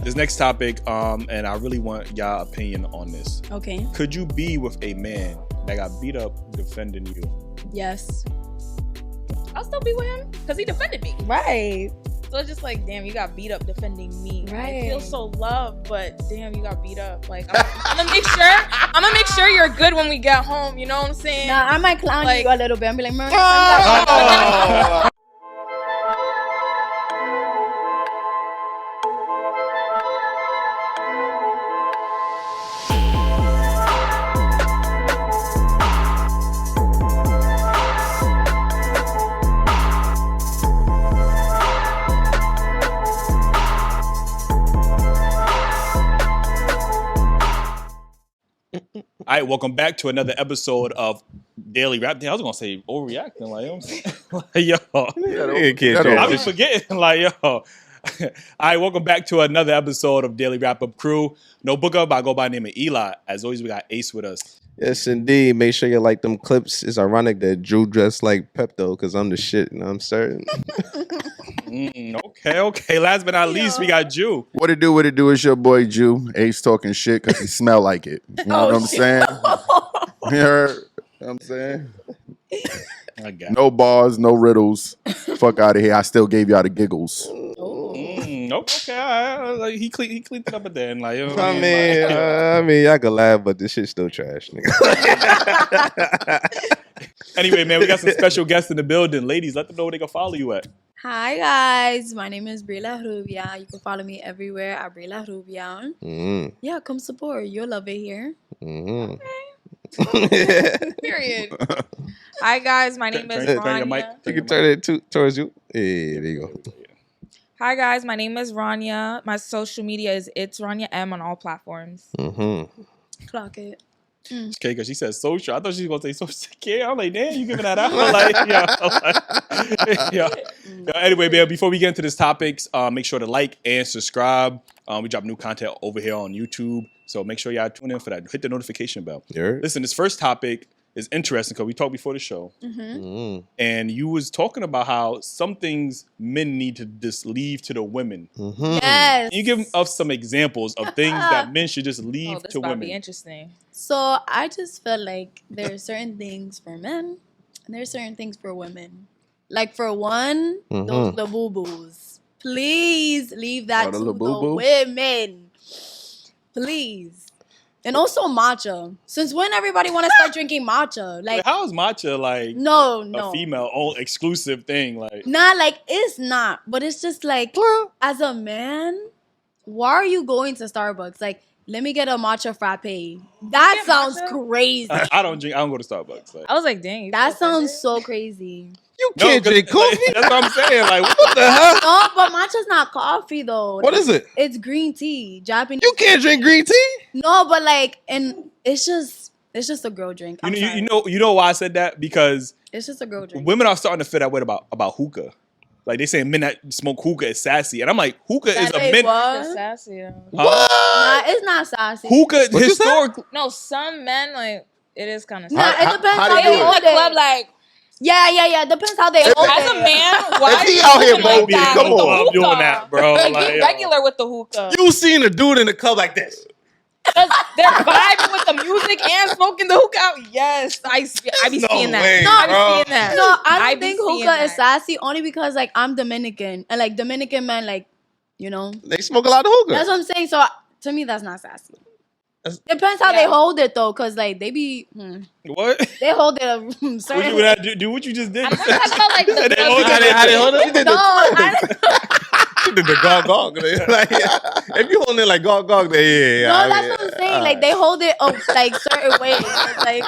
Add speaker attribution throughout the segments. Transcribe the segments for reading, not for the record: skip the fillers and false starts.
Speaker 1: This next topic, and I really want y'all opinion on this.
Speaker 2: Okay.
Speaker 1: Could you be with a man that got beat up defending you?
Speaker 2: Yes.
Speaker 3: I'll still be with him because he defended me.
Speaker 2: Right.
Speaker 3: So it's just like, damn, you got beat up defending me.
Speaker 2: Right.
Speaker 3: I feel so loved, but damn, you got beat up. Like, I'm gonna make sure you're good when we get home. You know what I'm saying?
Speaker 2: Nah, I might clown
Speaker 3: Like-
Speaker 2: you a little bit. I'm be like,
Speaker 1: Oh. All right, welcome back to another episode of Daily Rap. Damn, I was gonna say overreacting, like, you know what I'm saying? Like, yo, I be forgetting, like, yo. All right, welcome back to another episode of Daily Wrap-Up Crew. No book up, I go by the name of Eli. As always, we got Ace with us.
Speaker 4: Yes, indeed. Make sure you like them clips. It's ironic that Drew dressed like Pepto because I'm the shit, and I'm certain.
Speaker 1: Okay. Last but not least, we got Jew.
Speaker 5: What it do? It's your boy Jew. Ace talking shit because he smell like it. You know what I'm saying? You heard? You know what I'm saying?
Speaker 1: I got
Speaker 5: No bars, no riddles. Fuck out of here. I still gave y'all the giggles.
Speaker 1: okay. All right. Like, he cleaned it up at the end. Like, you know what
Speaker 4: I mean, y'all can laugh, but this shit's still trash, nigga.
Speaker 1: Anyway, man, we got some special guests in the building. Ladies, let them know where they can follow you at.
Speaker 2: Hi guys, my name is Dailyrapupcrew. You can follow me everywhere at Dailyrapupcrew. Yeah, come support. You'll love it here.
Speaker 3: Period. Hi guys, my name is
Speaker 1: Turn your mic.
Speaker 3: Rania.
Speaker 4: You can turn it towards you. Yeah, there you go.
Speaker 3: Hi guys, my name is Rania. My social media is It's Rania M on all platforms.
Speaker 2: Clock it.
Speaker 1: Okay, because she said social. I thought she was going to say social security. I'm like, damn, you giving that out? Like, yeah. Anyway, man, before we get into this topics, make sure to like and subscribe. We drop new content over here on YouTube. So make sure y'all tune in for that. Hit the notification bell.
Speaker 4: Yeah.
Speaker 1: Listen, this first topic is interesting because we talked before the show. And you was talking about how some things men need to just leave to the women.
Speaker 2: Yes.
Speaker 1: Can you give us some examples of things that men should just leave
Speaker 3: This
Speaker 1: to
Speaker 3: about to
Speaker 1: women?
Speaker 3: be interesting.
Speaker 2: So I just feel like there are certain things for men and there are certain things for women. Like for one, those the boo-boos. Please leave that
Speaker 4: the
Speaker 2: to the
Speaker 4: boo-boo?
Speaker 2: women. Please. And also matcha. Since when everybody want to start drinking matcha? Like,
Speaker 1: How is matcha like
Speaker 2: no.
Speaker 1: a female own exclusive thing? Like,
Speaker 2: Nah, like it's not. But it's just like, as a man, why are you going to Starbucks? Like, let me get a matcha frappe. That
Speaker 3: get
Speaker 2: sounds
Speaker 3: matcha?
Speaker 2: crazy.
Speaker 1: I don't drink. I don't go to Starbucks. Like,
Speaker 3: I was like, dang.
Speaker 2: That sounds so crazy.
Speaker 4: You can't drink coffee?
Speaker 1: That's what I'm saying. Like, what the hell?
Speaker 2: No, but matcha's not coffee though.
Speaker 4: What is it?
Speaker 2: It's green tea. Japanese.
Speaker 4: You can't drink green tea?
Speaker 2: No, but like, and it's just a girl drink. I'm sorry.
Speaker 1: You know why I said that? Because
Speaker 2: It's just a girl drink.
Speaker 1: women are starting to feel that way about hookah. Like, they saying men that smoke hookah is sassy, and I'm like, hookah is a
Speaker 2: Say
Speaker 1: men.
Speaker 2: what?
Speaker 3: That's sassy. Though.
Speaker 2: Nah, it's not sassy.
Speaker 1: Hookah
Speaker 4: What you
Speaker 1: historically.
Speaker 3: No, some men like it is kind of.
Speaker 2: Nah, it depends
Speaker 5: how
Speaker 2: how,
Speaker 5: they
Speaker 2: they
Speaker 5: do
Speaker 2: hold
Speaker 3: Like
Speaker 2: it.
Speaker 3: club, like
Speaker 2: Yeah. Depends how they hold
Speaker 3: as a
Speaker 2: it.
Speaker 3: man, why
Speaker 5: If he
Speaker 3: are you
Speaker 5: out here
Speaker 3: moving like
Speaker 5: bold,
Speaker 3: that
Speaker 5: come
Speaker 3: with the
Speaker 5: on.
Speaker 1: I'm
Speaker 3: hookah?
Speaker 1: doing that, bro.
Speaker 3: Like,
Speaker 1: Like,
Speaker 3: be
Speaker 1: yo.
Speaker 3: regular with the hookah.
Speaker 4: You seen a dude in the club like this?
Speaker 3: They're vibing with the music and smoking the hookah out. Yes, I be
Speaker 4: No
Speaker 3: seeing that.
Speaker 4: way,
Speaker 3: I
Speaker 4: bro.
Speaker 3: be seeing that.
Speaker 2: No, I don't
Speaker 3: be
Speaker 2: think
Speaker 3: seeing
Speaker 2: hookah is
Speaker 3: that.
Speaker 2: sassy only because like I'm Dominican and like Dominican men like, you know.
Speaker 4: They smoke a lot of hookah.
Speaker 2: That's what I'm saying. So to me, that's not sassy.
Speaker 4: That's-
Speaker 2: Depends how
Speaker 3: Yeah.
Speaker 2: they hold it though, cause like they be
Speaker 1: What?
Speaker 2: they hold it a
Speaker 1: What
Speaker 2: certain.
Speaker 1: you would do what you just did?
Speaker 3: I'm not talking about like the
Speaker 1: They hold
Speaker 3: club.
Speaker 1: it.
Speaker 4: How they hold it? You did
Speaker 2: No,
Speaker 4: you did the gog. Like, if you hold it like gog, then yeah.
Speaker 2: no,
Speaker 4: I
Speaker 2: that's
Speaker 4: mean,
Speaker 2: what I'm saying. Like they hold it like certain ways. It's like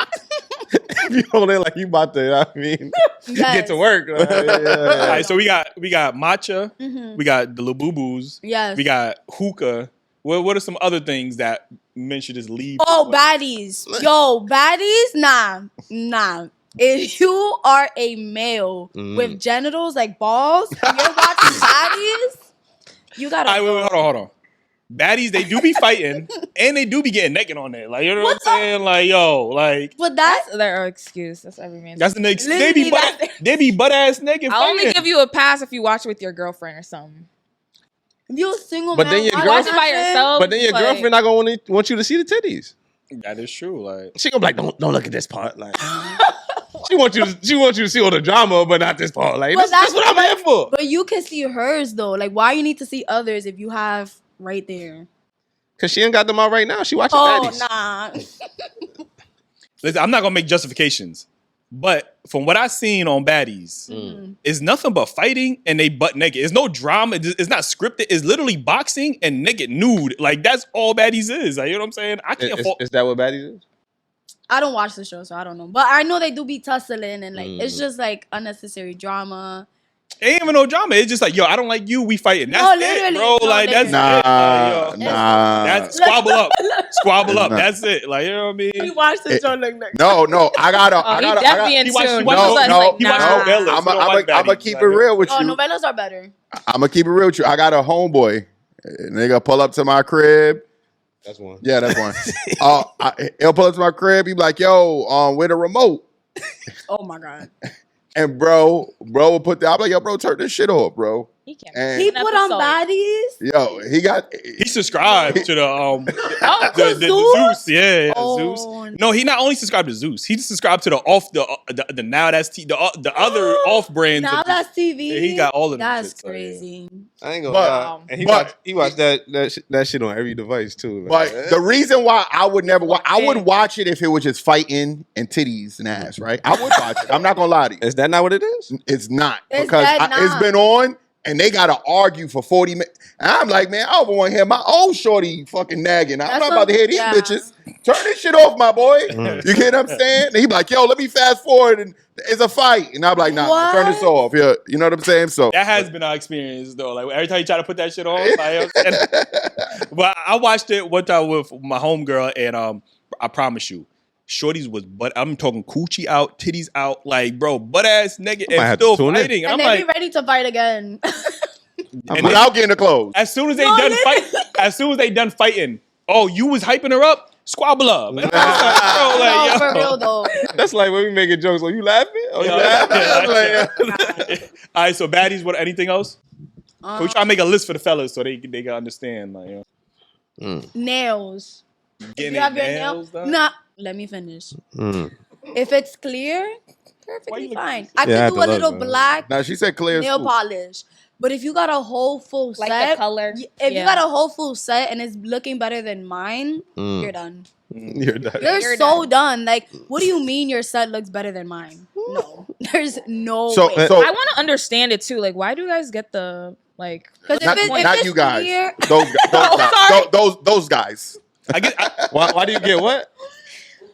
Speaker 4: if you hold it like you about to, I mean, get
Speaker 2: yes.
Speaker 4: to work.
Speaker 1: All right, so we got matcha, we got the Labubu's,
Speaker 2: Yes.
Speaker 1: we got hookah. What are some other things that men should just leave?
Speaker 2: Oh, baddies. Yo, baddies? Nah. If you are a male with genitals like balls and you're watching baddies, you gotta
Speaker 1: All right, wait, hold on. Baddies, they do be fighting and they do be getting naked on there. Like, you know what I'm saying? Like, yo, like,
Speaker 2: But that's
Speaker 3: That's their excuse. That's every man's.
Speaker 1: that's the next. They
Speaker 2: Literally,
Speaker 1: be butt ass naked.
Speaker 3: I'll only
Speaker 1: fighting.
Speaker 3: give you a pass if you watch it with your girlfriend or something.
Speaker 2: If you're a single
Speaker 4: But
Speaker 2: man,
Speaker 4: then your
Speaker 2: why
Speaker 3: Watch
Speaker 2: watch
Speaker 3: it by
Speaker 2: that shit?
Speaker 3: yourself.
Speaker 4: But then your
Speaker 3: like,
Speaker 4: girlfriend not gonna want you to see the titties.
Speaker 1: That is true. Like
Speaker 4: She gonna be like, don't look at this part. Like she want you to see all the drama, but not this part. Like
Speaker 2: But
Speaker 4: that's what I'm here for.
Speaker 2: But you can see hers though. Like, why you need to see others if you have right there?
Speaker 4: Cause she ain't got them out right now. She watching
Speaker 2: Oh
Speaker 4: baddies.
Speaker 2: nah.
Speaker 1: listen, I'm not gonna make justifications, but from what I've seen on baddies, it's nothing but fighting and they butt naked. It's no drama. It's not scripted. It's literally boxing and naked nude. Like that's all baddies is. Like, you know what I'm saying? I can't.
Speaker 4: Is that what baddies is?
Speaker 2: I don't watch the show, so I don't know. But I know they do be tussling and like it's just like unnecessary drama.
Speaker 1: It ain't even no drama. It's just like, yo, I don't like you. We fighting. That's
Speaker 2: No,
Speaker 1: it,
Speaker 2: literally.
Speaker 1: bro.
Speaker 2: No,
Speaker 1: Like that's
Speaker 2: literally.
Speaker 1: it. Like, yo,
Speaker 5: Nah.
Speaker 1: that's squabble up. Squabble up.
Speaker 5: Nah.
Speaker 1: That's it. Like, you know what I mean?
Speaker 2: You watch the show like that.
Speaker 5: No, I gotta.
Speaker 3: Oh, he definitely in
Speaker 1: he watched-
Speaker 3: tune.
Speaker 1: he
Speaker 3: He was
Speaker 1: watched-
Speaker 3: like,
Speaker 5: no,
Speaker 1: he watched
Speaker 3: nah.
Speaker 1: novellas.
Speaker 5: I'm
Speaker 1: We don't watch
Speaker 5: gonna
Speaker 1: baddies.
Speaker 5: keep
Speaker 1: Like,
Speaker 5: it real with
Speaker 2: Oh,
Speaker 5: you.
Speaker 2: novellas are better.
Speaker 5: I'm gonna keep it real with you. I got a homeboy. Nigga pull up to my crib.
Speaker 4: That's one.
Speaker 5: Yeah, that's one. He'll pull up to my crib. He be like, "Yo, where the remote?"
Speaker 2: Oh my god.
Speaker 5: And bro will put that. I'm like, "Yo, bro, turn this shit off, bro."
Speaker 3: He can't.
Speaker 5: And
Speaker 2: He
Speaker 3: An
Speaker 2: put on
Speaker 3: episode.
Speaker 2: baddies.
Speaker 5: yo, he got.
Speaker 1: He subscribed to the
Speaker 2: to
Speaker 1: the
Speaker 2: Zeus?
Speaker 1: Zeus, yeah,
Speaker 2: Oh,
Speaker 1: Zeus. No, he not only subscribed to Zeus, he subscribed to the now that's the other off brands.
Speaker 2: Now that's TV.
Speaker 1: Yeah, he got all of them
Speaker 2: That's
Speaker 1: shits, so, yeah.
Speaker 2: crazy.
Speaker 4: I ain't gonna
Speaker 5: But-
Speaker 4: lie. And
Speaker 5: but-
Speaker 4: he watched that shit on every device too. Like,
Speaker 5: But the reason why I would never watch, I would watch it if it was just fighting and titties and ass, right? I would watch it. I'm not gonna lie to you.
Speaker 4: is that not what it is?
Speaker 5: It's not
Speaker 2: It's
Speaker 5: because
Speaker 2: that
Speaker 5: it's
Speaker 2: not.
Speaker 5: been on and they gotta argue for 40 minutes. And I'm like, man, I don't want to hear my own shorty fucking nagging. I'm
Speaker 2: That's
Speaker 5: not about to hear these
Speaker 2: yeah.
Speaker 5: bitches. Turn this shit off, my boy. You get what I'm saying? And he be like, yo, let me fast forward and it's a fight. And I'm like, nah, turn this off. Yeah, you know what I'm saying? So
Speaker 1: That has been our experience though. Like every time you try to put that shit on, like, but I watched it one time with my homegirl, and I promise you, shorties was I'm talking coochie out, titties out, like bro, butt ass naked
Speaker 4: might
Speaker 1: and
Speaker 4: have to
Speaker 1: still
Speaker 4: tune in.
Speaker 1: fighting. And
Speaker 2: And
Speaker 1: I'm
Speaker 2: they
Speaker 1: like,
Speaker 2: be ready to fight again.
Speaker 1: and
Speaker 5: without getting the clothes.
Speaker 1: as soon as they
Speaker 2: No,
Speaker 1: done
Speaker 2: literally.
Speaker 1: as soon as they done fighting, oh, you was hyping her up, squabble up. And I'm just like, bro, like,
Speaker 2: No,
Speaker 1: yo.
Speaker 2: for real though.
Speaker 4: That's like when we making jokes. Oh, you laughing? Oh, you
Speaker 1: Yeah.
Speaker 4: laughing?
Speaker 1: All right, so baddies. What? Anything else? We try to make a list for the fellas so they can understand. Like, you know,
Speaker 2: Nails.
Speaker 1: getting
Speaker 2: You have
Speaker 1: their
Speaker 2: your
Speaker 1: nails done.
Speaker 2: Nah, let me finish.
Speaker 4: Mm.
Speaker 2: If it's clear,
Speaker 1: Why you
Speaker 2: perfectly
Speaker 1: looking
Speaker 2: fine.
Speaker 1: at
Speaker 2: I
Speaker 4: Yeah, I
Speaker 2: can
Speaker 4: have
Speaker 2: do
Speaker 4: to
Speaker 2: a
Speaker 4: look,
Speaker 2: little
Speaker 4: man.
Speaker 2: black
Speaker 5: Now she said clear.
Speaker 2: nail polish. But if you got a whole full
Speaker 3: Like
Speaker 2: set,
Speaker 3: the color.
Speaker 2: if you got a whole full set and it's looking better than mine, you're done.
Speaker 4: You're done.
Speaker 2: You're so done. Like, what do you mean your set looks better than mine? No, there's no
Speaker 5: So,
Speaker 2: way.
Speaker 5: so
Speaker 3: I want to understand it too. Like, why do you guys get the like?
Speaker 2: Because
Speaker 5: not,
Speaker 2: if
Speaker 5: not
Speaker 2: it's
Speaker 5: you guys.
Speaker 2: clear,
Speaker 5: Those guys. Those guys.
Speaker 1: I get.
Speaker 4: Why do you get what?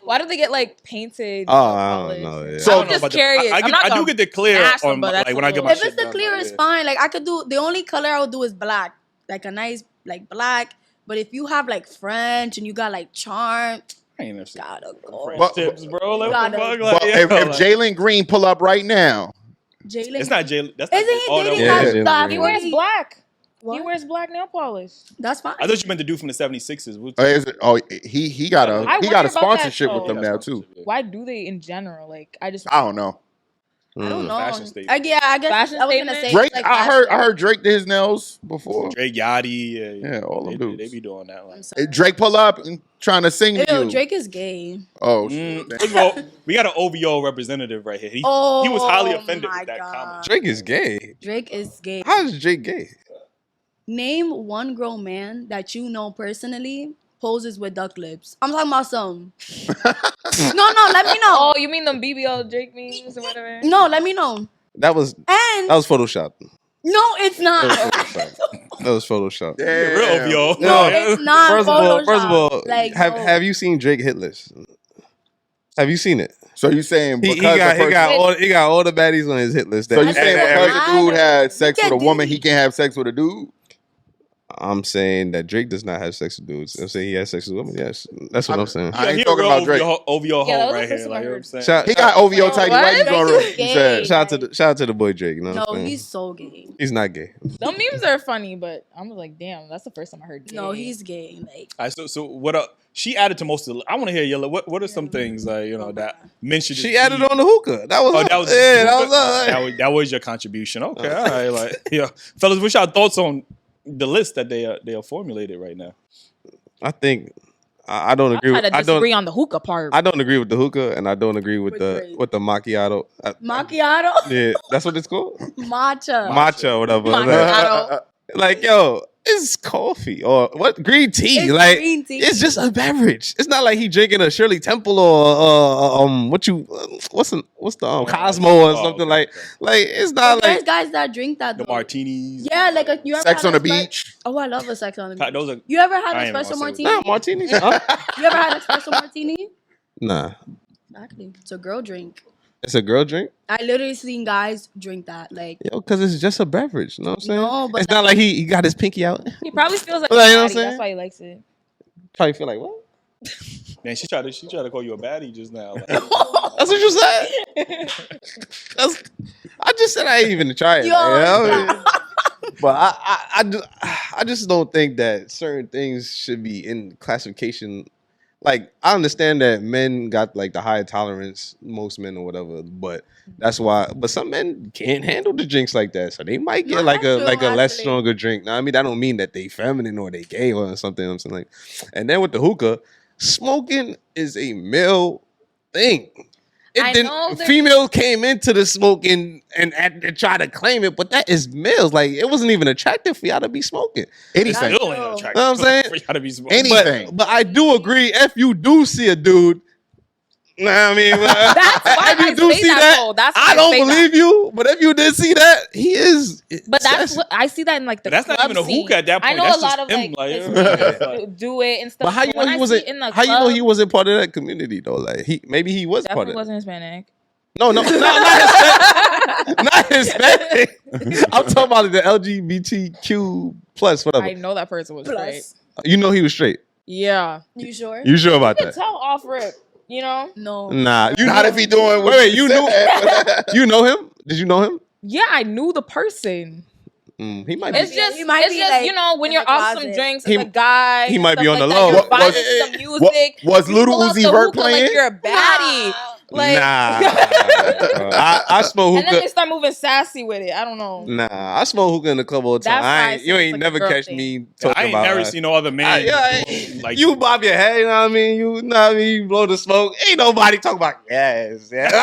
Speaker 3: Why do they get like painted?
Speaker 4: Oh, I don't know. Yeah.
Speaker 5: So-
Speaker 1: I
Speaker 3: I'm
Speaker 1: don't know
Speaker 3: just
Speaker 1: about the-
Speaker 3: curious.
Speaker 1: I
Speaker 3: I'm not
Speaker 1: do
Speaker 3: gonna
Speaker 1: get the clear
Speaker 3: ask them,
Speaker 1: on
Speaker 3: but that's
Speaker 1: like when I
Speaker 3: a
Speaker 1: get
Speaker 3: little-
Speaker 1: my
Speaker 2: if
Speaker 1: shit
Speaker 2: it's the
Speaker 1: done,
Speaker 2: clear,
Speaker 1: like,
Speaker 2: it's
Speaker 1: yeah.
Speaker 2: fine. Like I could do the only color I would do is black, like a nice like black. But if you have like French and you got like charm,
Speaker 1: I ain't never seen
Speaker 2: gotta go.
Speaker 1: French
Speaker 5: But-
Speaker 1: tips, bro. Like,
Speaker 2: Gotta-
Speaker 1: what the fuck? Like,
Speaker 5: But
Speaker 1: yo,
Speaker 5: if
Speaker 1: like,
Speaker 5: Jalen Green pull up right now,
Speaker 2: Jalen,
Speaker 1: it's not Jalen. That's
Speaker 2: Isn't he
Speaker 1: not,
Speaker 2: dating
Speaker 4: Yeah,
Speaker 2: that
Speaker 4: Jalen
Speaker 2: stuff?
Speaker 3: He
Speaker 4: Green.
Speaker 3: wears black. He
Speaker 2: What?
Speaker 3: wears black nail polish.
Speaker 2: That's fine.
Speaker 1: I thought you meant the dude from the 76ers.
Speaker 5: he got
Speaker 3: I
Speaker 5: a
Speaker 3: wonder
Speaker 5: he got a
Speaker 3: about that
Speaker 5: sponsorship with
Speaker 3: show.
Speaker 5: them now too.
Speaker 3: Why do they in general? Like, I just
Speaker 5: I don't know.
Speaker 2: I don't know.
Speaker 1: Fashion statement.
Speaker 2: Yeah, I guess
Speaker 3: Fashion
Speaker 2: I was gonna
Speaker 3: statement?
Speaker 2: say
Speaker 5: Drake,
Speaker 2: like
Speaker 5: I
Speaker 2: fashion.
Speaker 5: heard Drake did his nails before.
Speaker 1: Drake, Yachty,
Speaker 5: Yeah, all them dudes.
Speaker 1: They be doing that. Like.
Speaker 2: I'm sorry.
Speaker 5: Drake pull up and trying to sing to
Speaker 2: Ew,
Speaker 5: you.
Speaker 2: Drake is gay.
Speaker 5: Oh, shit.
Speaker 1: First of all, we got an OVO representative right here. He was highly offended
Speaker 2: my
Speaker 1: with that
Speaker 2: God.
Speaker 1: comment.
Speaker 4: Drake is gay.
Speaker 2: Drake is gay.
Speaker 4: How is Drake gay?
Speaker 2: Name one grown man that you know personally poses with duck lips. I'm talking about some. No, let me know.
Speaker 3: Oh, you mean them BBL Drake memes or whatever?
Speaker 2: No, let me know.
Speaker 4: That was
Speaker 2: And
Speaker 4: Photoshop.
Speaker 2: no, it's
Speaker 4: That
Speaker 2: not.
Speaker 4: was Photoshop.
Speaker 5: Damn.
Speaker 1: Real OVO.
Speaker 2: No,
Speaker 1: Like,
Speaker 2: it's not.
Speaker 4: First of all,
Speaker 2: like,
Speaker 4: have you seen Drake hit list? Have you seen it?
Speaker 5: So you saying
Speaker 4: He
Speaker 5: because
Speaker 4: got
Speaker 5: the person-
Speaker 4: he got all the baddies on his hit list.
Speaker 5: so you saying because
Speaker 2: I-
Speaker 5: a dude had sex
Speaker 2: Yeah,
Speaker 5: with a woman,
Speaker 2: dude.
Speaker 5: he can't have sex with a dude?
Speaker 4: I'm saying that Drake does not have sex with dudes. I'm saying he has sex with women. Yes, that's what I'm saying.
Speaker 5: I ain't
Speaker 1: he a
Speaker 5: talking
Speaker 1: real
Speaker 5: about Drake.
Speaker 1: OVO
Speaker 3: Yeah, that
Speaker 1: hoe
Speaker 3: was
Speaker 1: right
Speaker 3: the
Speaker 1: here.
Speaker 3: first
Speaker 1: Like,
Speaker 3: I
Speaker 1: you know what I'm
Speaker 3: heard.
Speaker 1: saying?
Speaker 4: Shout,
Speaker 5: He got OVO tight
Speaker 3: What?
Speaker 5: white on
Speaker 2: Drake
Speaker 5: he
Speaker 2: is gay.
Speaker 5: said.
Speaker 4: shout out to the boy Drake. You know what
Speaker 2: No,
Speaker 4: I'm saying?
Speaker 2: he's so gay.
Speaker 4: He's not gay.
Speaker 3: Them memes are funny, but I'm like, damn, that's the first time I heard. Gay.
Speaker 2: No, he's gay. Like,
Speaker 1: All right, so what up? She added to most of the. I want to hear Yella. What are some things like that mentioned?
Speaker 4: She added on the hookah. That was
Speaker 1: Oh,
Speaker 4: up.
Speaker 1: that was
Speaker 4: yeah, that was up.
Speaker 1: that was your contribution. Okay, all right, like yeah, fellas, what's your thoughts on the list that they are formulated right now.
Speaker 4: I think I don't agree.
Speaker 3: I disagree on the hookah part.
Speaker 4: I don't agree with the hookah, and I don't agree with
Speaker 2: With
Speaker 4: the macchiato.
Speaker 2: Macchiato?
Speaker 4: Yeah, that's what it's called.
Speaker 2: Matcha.
Speaker 4: Whatever.
Speaker 3: Macchiato.
Speaker 4: Like, yo, it's coffee or what? Green tea.
Speaker 2: It's
Speaker 4: like,
Speaker 2: green tea.
Speaker 4: it's just a beverage. It's not like he drinking a Shirley Temple or what's the Cosmo or something like. Like, it's not
Speaker 2: There's
Speaker 4: like
Speaker 2: guys that drink that
Speaker 1: The
Speaker 2: though.
Speaker 1: martinis.
Speaker 2: Yeah, like you ever
Speaker 5: Sex
Speaker 2: had
Speaker 5: on the
Speaker 2: espresso-
Speaker 5: beach.
Speaker 2: Oh, I love a sex on the beach.
Speaker 1: Those are,
Speaker 2: You ever had
Speaker 1: I ain't
Speaker 2: espresso
Speaker 1: gonna say
Speaker 2: martini?
Speaker 4: nah, martinis. Huh?
Speaker 2: You ever had espresso martini?
Speaker 4: Nah,
Speaker 2: Exactly. It's a girl drink.
Speaker 4: it's a girl drink.
Speaker 2: I literally seen guys drink that. Like,
Speaker 4: Yo, because it's just a beverage. You know what I'm saying?
Speaker 2: No, but
Speaker 4: it's not like he got his pinky out.
Speaker 3: He probably feels like
Speaker 4: Like, you know
Speaker 3: a
Speaker 4: what I'm
Speaker 3: baddie.
Speaker 4: saying?
Speaker 3: That's why he likes it.
Speaker 4: Probably feel like, what?
Speaker 1: man, she tried to call you a baddie just now. Like,
Speaker 4: That's what you said. I just said I ain't even try it.
Speaker 2: Yo,
Speaker 4: But I just don't think that certain things should be in classification. Like, I understand that men got like the higher tolerance, most men or whatever, but that's why. But some men can't handle the drinks like that, so they might get
Speaker 2: No,
Speaker 4: like a
Speaker 2: that's true,
Speaker 4: less
Speaker 2: actually.
Speaker 4: stronger drink. Now, I mean, that don't mean that they feminine or they gay or something. I'm saying, like, and then with the hookah, smoking is a male thing.
Speaker 3: I know that-
Speaker 4: Females came into the smoking and tried to claim it, but that is males. Like, it wasn't even attractive for y'all to be smoking.
Speaker 5: Anything.
Speaker 1: still ain't attractive.
Speaker 4: Know what I'm saying?
Speaker 1: For y'all to be smoking.
Speaker 5: Anything.
Speaker 4: But I do agree, if you do see a dude, I mean,
Speaker 3: That's why
Speaker 4: if you
Speaker 3: I
Speaker 4: do
Speaker 3: say
Speaker 4: see
Speaker 3: that, though. That's why
Speaker 4: I don't
Speaker 3: say that.
Speaker 4: believe you. But if you did see that, he is.
Speaker 3: But that's what I see that in like the
Speaker 1: That's not
Speaker 3: club
Speaker 1: even a
Speaker 3: scene.
Speaker 1: hookah at that
Speaker 3: I
Speaker 1: point.
Speaker 3: know
Speaker 1: That's
Speaker 3: a lot
Speaker 1: just
Speaker 3: of
Speaker 1: him,
Speaker 3: like
Speaker 1: like,
Speaker 3: his do it and stuff.
Speaker 4: But how you know
Speaker 3: when
Speaker 4: he
Speaker 3: I
Speaker 4: wasn't?
Speaker 3: see it in the
Speaker 4: How you know
Speaker 3: club,
Speaker 4: he wasn't part of that community though? Like maybe he was part
Speaker 3: definitely
Speaker 4: of.
Speaker 3: wasn't Hispanic.
Speaker 4: No, not Hispanic. Not Hispanic. I'm talking about the LGBTQ plus whatever.
Speaker 3: I know that person was straight.
Speaker 2: plus.
Speaker 4: You know he was straight.
Speaker 3: Yeah,
Speaker 2: You sure?
Speaker 4: You sure about
Speaker 3: you can
Speaker 4: that?
Speaker 3: tell off rip. You know?
Speaker 2: No.
Speaker 4: Nah. You
Speaker 5: Not
Speaker 4: know,
Speaker 5: if he doing what
Speaker 4: wait, you knew?
Speaker 5: said.
Speaker 4: You know him? Did you know him?
Speaker 3: Yeah, I knew the person.
Speaker 4: He might
Speaker 3: It's
Speaker 4: be.
Speaker 3: just,
Speaker 2: he might
Speaker 3: it's
Speaker 2: be,
Speaker 3: just
Speaker 2: like,
Speaker 3: you know, when
Speaker 2: in
Speaker 3: you're
Speaker 2: the
Speaker 3: off some
Speaker 2: closet.
Speaker 3: drinks
Speaker 4: He-
Speaker 3: as a guy,
Speaker 4: he
Speaker 3: and
Speaker 4: might be
Speaker 3: stuff
Speaker 4: on
Speaker 3: like
Speaker 4: the low.
Speaker 3: that, you're
Speaker 5: Was-
Speaker 3: vibing to the music.
Speaker 5: Was
Speaker 3: you
Speaker 5: Little
Speaker 3: pull out
Speaker 5: Uzi
Speaker 3: the
Speaker 5: Vert
Speaker 3: hookah
Speaker 5: playing?
Speaker 3: Like you're a baddie. Like,
Speaker 4: Nah. I smoke
Speaker 3: and then
Speaker 4: hookah.
Speaker 3: they start moving sassy with it. I don't know.
Speaker 4: Nah, I smoke hookah in the club all the time.
Speaker 3: That's why I
Speaker 4: You
Speaker 3: say
Speaker 4: ain't
Speaker 3: it's like
Speaker 4: never
Speaker 3: a girl
Speaker 4: catch
Speaker 3: thing.
Speaker 4: me talking
Speaker 1: I ain't
Speaker 4: about.
Speaker 1: never seen no other man.
Speaker 4: Like you bob your head, you know what I mean? You know what I mean? You blow the smoke. Ain't nobody talking about yes. Yeah.
Speaker 1: First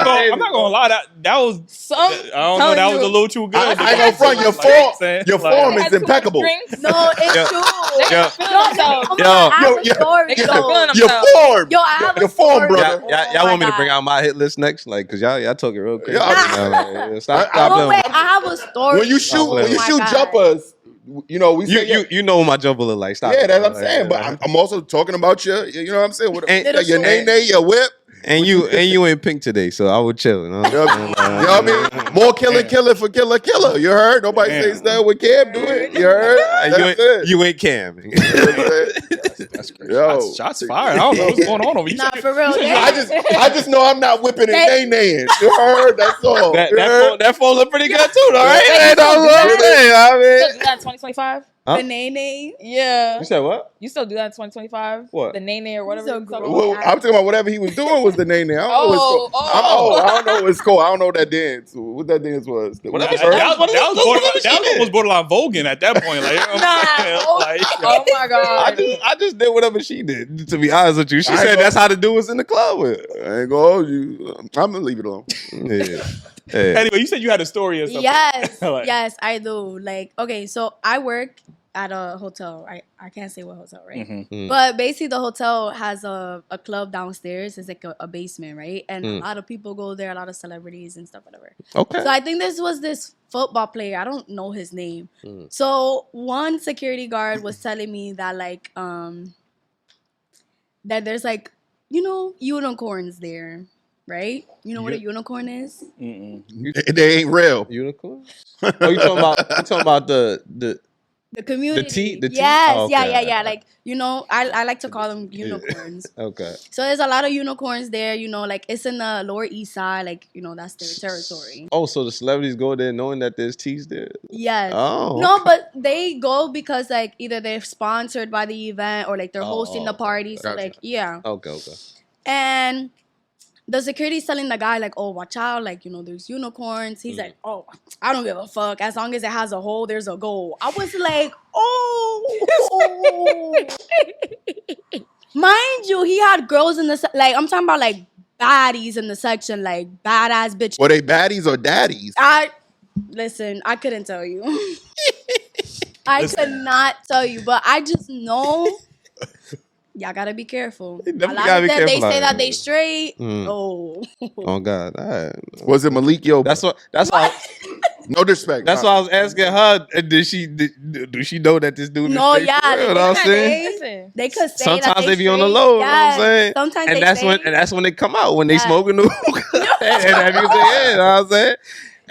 Speaker 1: of all, I'm not gonna lie. That was.
Speaker 3: So
Speaker 1: I don't know. That was a little too good.
Speaker 5: I ain't
Speaker 1: Like,
Speaker 5: gonna front your
Speaker 1: like, you know what I'm
Speaker 5: form.
Speaker 1: saying?
Speaker 5: Your
Speaker 1: Like,
Speaker 5: form
Speaker 3: They
Speaker 5: is
Speaker 3: had too many
Speaker 5: impeccable.
Speaker 3: drinks.
Speaker 2: No, it's
Speaker 4: Yeah.
Speaker 2: true.
Speaker 3: They
Speaker 4: Yo.
Speaker 3: were feeling themselves.
Speaker 2: Oh my
Speaker 4: Yo.
Speaker 2: God, I have a
Speaker 5: Yo,
Speaker 2: story.
Speaker 3: They start feeling
Speaker 5: Your
Speaker 3: themselves.
Speaker 5: form.
Speaker 2: Yo, I have
Speaker 5: Your
Speaker 2: a
Speaker 5: form,
Speaker 2: story.
Speaker 5: brother.
Speaker 4: Y'all
Speaker 2: Oh
Speaker 4: want me
Speaker 2: my
Speaker 4: to bring
Speaker 2: God.
Speaker 4: out my hit list next? Like, cause y'all talking real crazy.
Speaker 5: Yeah,
Speaker 4: Stop
Speaker 2: Oh
Speaker 4: them.
Speaker 2: wait, I have a story.
Speaker 5: When you shoot,
Speaker 2: Oh
Speaker 5: when you
Speaker 2: my
Speaker 5: shoot
Speaker 2: God.
Speaker 5: jumpers, we say
Speaker 4: You know what my jumper look like. Stop
Speaker 5: yeah,
Speaker 4: it,
Speaker 5: that's
Speaker 4: bro.
Speaker 5: what I'm saying. But I'm also talking about you know what I'm saying?
Speaker 4: And-
Speaker 5: Your name, your whip.
Speaker 4: and you ain't pink today, so I would chill. You know
Speaker 5: You know what I mean? More killer for killer. You heard? Nobody
Speaker 1: Damn.
Speaker 5: says that with Cam. Do it. You heard? That's it.
Speaker 4: You ain't Cam.
Speaker 1: That's crazy.
Speaker 5: Yo.
Speaker 1: Shots fired. I don't know what's going on over. You
Speaker 2: Nah,
Speaker 1: said-
Speaker 2: for real.
Speaker 5: I just know I'm not whipping it
Speaker 2: Hey.
Speaker 5: nay. You heard? That's all.
Speaker 4: That phone look pretty good too, though, right?
Speaker 3: Wait, you
Speaker 4: Ain't no
Speaker 3: still do
Speaker 4: wrong
Speaker 3: that?
Speaker 4: thing, I
Speaker 3: You
Speaker 4: mean.
Speaker 3: still do that in 2025?
Speaker 4: Huh?
Speaker 2: The nene.
Speaker 3: Yeah.
Speaker 4: You said what?
Speaker 3: You still do that in 2025?
Speaker 4: What?
Speaker 3: The nene or whatever.
Speaker 2: So
Speaker 3: it's called?
Speaker 2: gross.
Speaker 5: Well, I'm talking about whatever he was doing was the name. I don't know what's called.
Speaker 3: Oh.
Speaker 5: I'm old. I don't know what's called. I don't know that dance. What that dance was.
Speaker 4: Whatever.
Speaker 1: That was almost borderline voguing at that point. Like, you know what I'm saying?
Speaker 3: Nah.
Speaker 1: Like,
Speaker 3: Oh my god.
Speaker 4: I just did whatever she did. To be honest with you, she
Speaker 5: I ain't
Speaker 4: said
Speaker 5: gonna-
Speaker 4: that's how to do us in the club with.
Speaker 5: I ain't gonna hold you. I'm gonna leave it alone.
Speaker 4: Yeah. Yeah.
Speaker 1: Anyway, you said you had a story or something.
Speaker 2: Yes,
Speaker 1: Like-
Speaker 2: yes, I do. Like, okay, so I work at a hotel. I can't say what hotel, right?
Speaker 1: Mhm.
Speaker 2: But basically, the hotel has a club downstairs. It's like a basement, right? And a lot of people go there, a lot of celebrities and stuff, whatever.
Speaker 4: Okay.
Speaker 2: So I think this was this football player. I don't know his name. So one security guard was telling me that like that there's like, you know, unicorns there, right? You know what a unicorn is?
Speaker 1: Mm-mm.
Speaker 5: They ain't real.
Speaker 4: Unicorn? Oh, you talking about
Speaker 2: The community.
Speaker 4: the tea?
Speaker 2: Yes,
Speaker 4: Oh, okay.
Speaker 2: yeah. Like, you know, I like to call them unicorns.
Speaker 4: Okay.
Speaker 2: So there's a lot of unicorns there, you know, like it's in the Lower East Side, like, you know, that's their territory.
Speaker 4: Oh, so the celebrities go there knowing that there's teas there?
Speaker 2: Yes.
Speaker 4: Oh.
Speaker 2: No,
Speaker 4: okay.
Speaker 2: but they go because like either they're sponsored by the event or like they're hosting the
Speaker 4: okay.
Speaker 2: party. So
Speaker 5: Gotcha.
Speaker 2: like, yeah.
Speaker 4: Okay.
Speaker 2: And the security's telling the guy, like, oh, watch out, like, you know, there's unicorns. He's like, oh, I don't give a fuck. As long as it has a hole, there's a goal. I was like, oh. Mind you, he had girls in the, like, I'm talking about, like, baddies in the section, like, badass bitches.
Speaker 5: Were they baddies or daddies?
Speaker 2: Listen, I couldn't tell you. I could not tell you, but I just know y'all gotta be careful. A lot of them, they say that they straight. Oh
Speaker 4: God.
Speaker 5: Was it Malik? Yo,
Speaker 4: that's why.
Speaker 5: No disrespect.
Speaker 4: That's why I was asking her. Do she know that this dude?
Speaker 2: No,
Speaker 4: is
Speaker 2: yeah,
Speaker 4: you know what I'm saying?
Speaker 2: They could say
Speaker 4: sometimes
Speaker 2: that
Speaker 4: they be on the low. You know what I'm saying?
Speaker 2: Sometimes
Speaker 4: and
Speaker 2: they
Speaker 4: that's
Speaker 2: say,
Speaker 4: that's when they come out when they smoking the hookah. and you say, yeah, you know what I'm saying?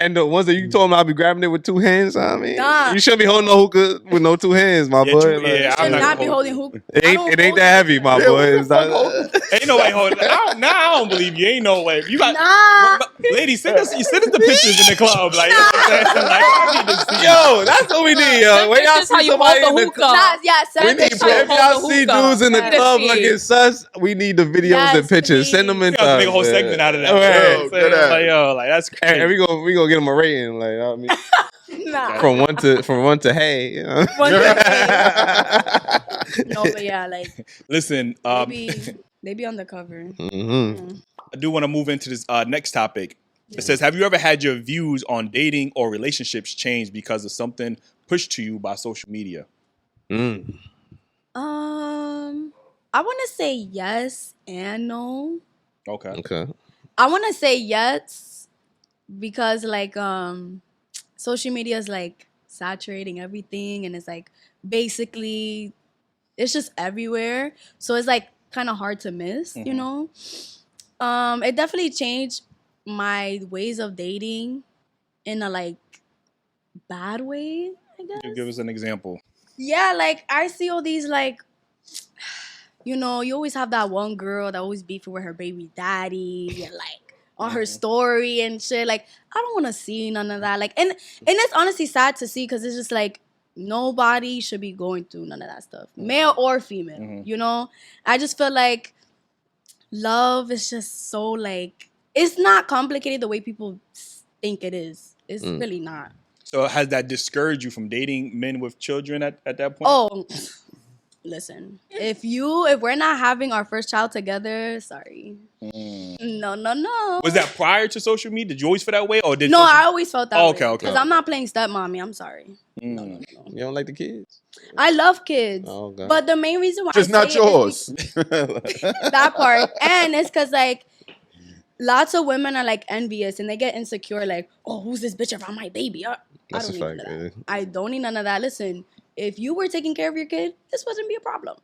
Speaker 4: And the ones that you told me I'll be grabbing it with two hands, I mean, you shouldn't be holding no hookah with no two hands, my boy.
Speaker 2: You should not be holding hookah.
Speaker 4: It ain't that heavy, my boy. It's not,
Speaker 1: ain't no way holding. I don't believe you. Ain't no way. You got ladies, send us the pictures in the club, like, you know what I'm saying? Like, I need to see.
Speaker 4: Yo, that's what we need, yo. When y'all see somebody in the club, if y'all see dudes in the club looking sus, we need the videos and pictures. Send them in.
Speaker 1: Make a whole segment out of that. Like, yo, like that's crazy.
Speaker 4: And we gonna get them a rating, like, I mean, from one to hey, you know?
Speaker 2: No, but yeah, like,
Speaker 1: listen,
Speaker 2: they be on the cover.
Speaker 1: I do want to move into this next topic. It says, have you ever had your views on dating or relationships change because of something pushed to you by social media?
Speaker 2: I want to say yes and no.
Speaker 1: Okay.
Speaker 2: I want to say yes because, like, social media is, like, saturating everything, and it's, like, basically, it's just everywhere. So it's, like, kind of hard to miss, you know? It definitely changed my ways of dating in a, like, bad way, I guess.
Speaker 1: Give us an example.
Speaker 2: Yeah, like, I see all these, like, you know, you always have that one girl that always beefing with her baby daddy and, like, on her story and shit. Like, I don't want to see none of that. Like, and it's honestly sad to see because it's just, like, nobody should be going through none of that stuff, male or female, you know? I just feel like love is just so, like, it's not complicated the way people think it is. It's really not.
Speaker 1: So has that discouraged you from dating men with children at that point?
Speaker 2: Oh, listen. If we're not having our first child together, sorry. No.
Speaker 1: Was that prior to social media? Did you always feel that way? Or did
Speaker 2: I always felt that way.
Speaker 1: Okay.
Speaker 2: Because I'm not playing stepmommy. I'm sorry. No.
Speaker 4: You don't like the kids?
Speaker 2: I love kids.
Speaker 4: Oh, God.
Speaker 2: But the main reason why
Speaker 5: just not yours.
Speaker 2: That part. And it's because, like, lots of women are, like, envious and they get insecure, like, oh, who's this bitch around my baby? I don't need none of that. I don't need none of that. Listen, if you were taking care of your kid, this wouldn't be a problem.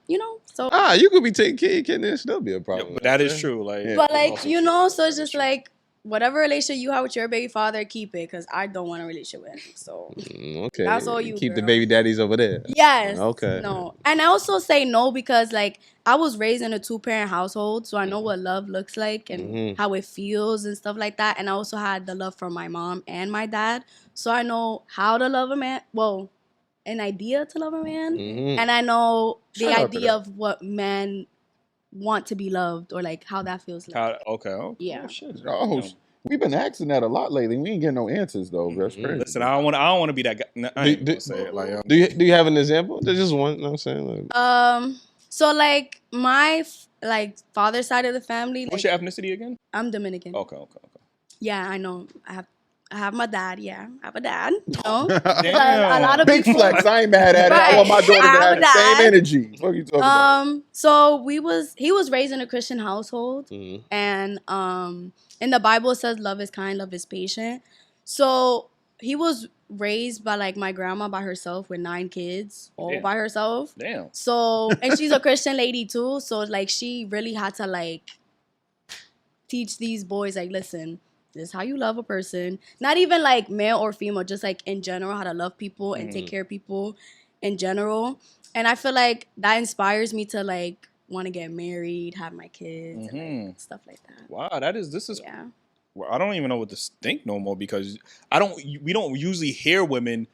Speaker 2: You know? So
Speaker 4: you could be taking care of your kid and it'll still be a problem.
Speaker 1: Yeah, but that is true. Like,
Speaker 2: but, like, you know, so it's just like, whatever relationship you have with your baby father, keep it, because I don't want a relationship with him. So
Speaker 4: okay,
Speaker 2: that's all you
Speaker 4: keep
Speaker 2: girl.
Speaker 4: the baby daddies over there.
Speaker 2: Yes.
Speaker 4: Okay.
Speaker 2: No. And I also say no because, like, I was raised in a 2-parent household, so I know what love looks like and how it feels and stuff like that. And I also had the love from my mom and my dad, so I know how to love a man. Well, an idea to love a man, and I know the idea of what men want to be loved, or, like, how that feels like.
Speaker 1: Okay.
Speaker 2: Yeah.
Speaker 5: Oh, shit. We've been asking that a lot lately. We ain't getting no answers though. That's crazy.
Speaker 1: Listen, I don't want to be that guy. I ain't gonna say it. Like,
Speaker 4: do you have an example? There's just one. You know what I'm saying? Like,
Speaker 2: So, like, my father's side of the family.
Speaker 1: What's
Speaker 2: like,
Speaker 1: your ethnicity again?
Speaker 2: I'm Dominican.
Speaker 1: Okay.
Speaker 2: Yeah, I know. I have my dad. Yeah, I have a dad. You know?
Speaker 1: Damn.
Speaker 2: A lot of
Speaker 5: Big
Speaker 2: people,
Speaker 5: flex. I ain't mad at it. I want my daughter to have the same energy. What are you talking about?
Speaker 2: So he was raised in a Christian household, and in the Bible it says love is kind, love is patient. So he was raised by, like, my grandma by herself with 9 kids, all by herself.
Speaker 1: Damn.
Speaker 2: So, and she's a Christian lady too. So, like, she really had to, like, teach these boys, like, listen, this is how you love a person. Not even, like, male or female, just, like, in general, how to love people and take care of people in general. And I feel like that inspires me to, like, want to get married, have my kids, and, like, stuff like that.
Speaker 1: Wow, this is.
Speaker 2: Yeah.
Speaker 1: Well, I don't even know what to think no more because we don't usually hear women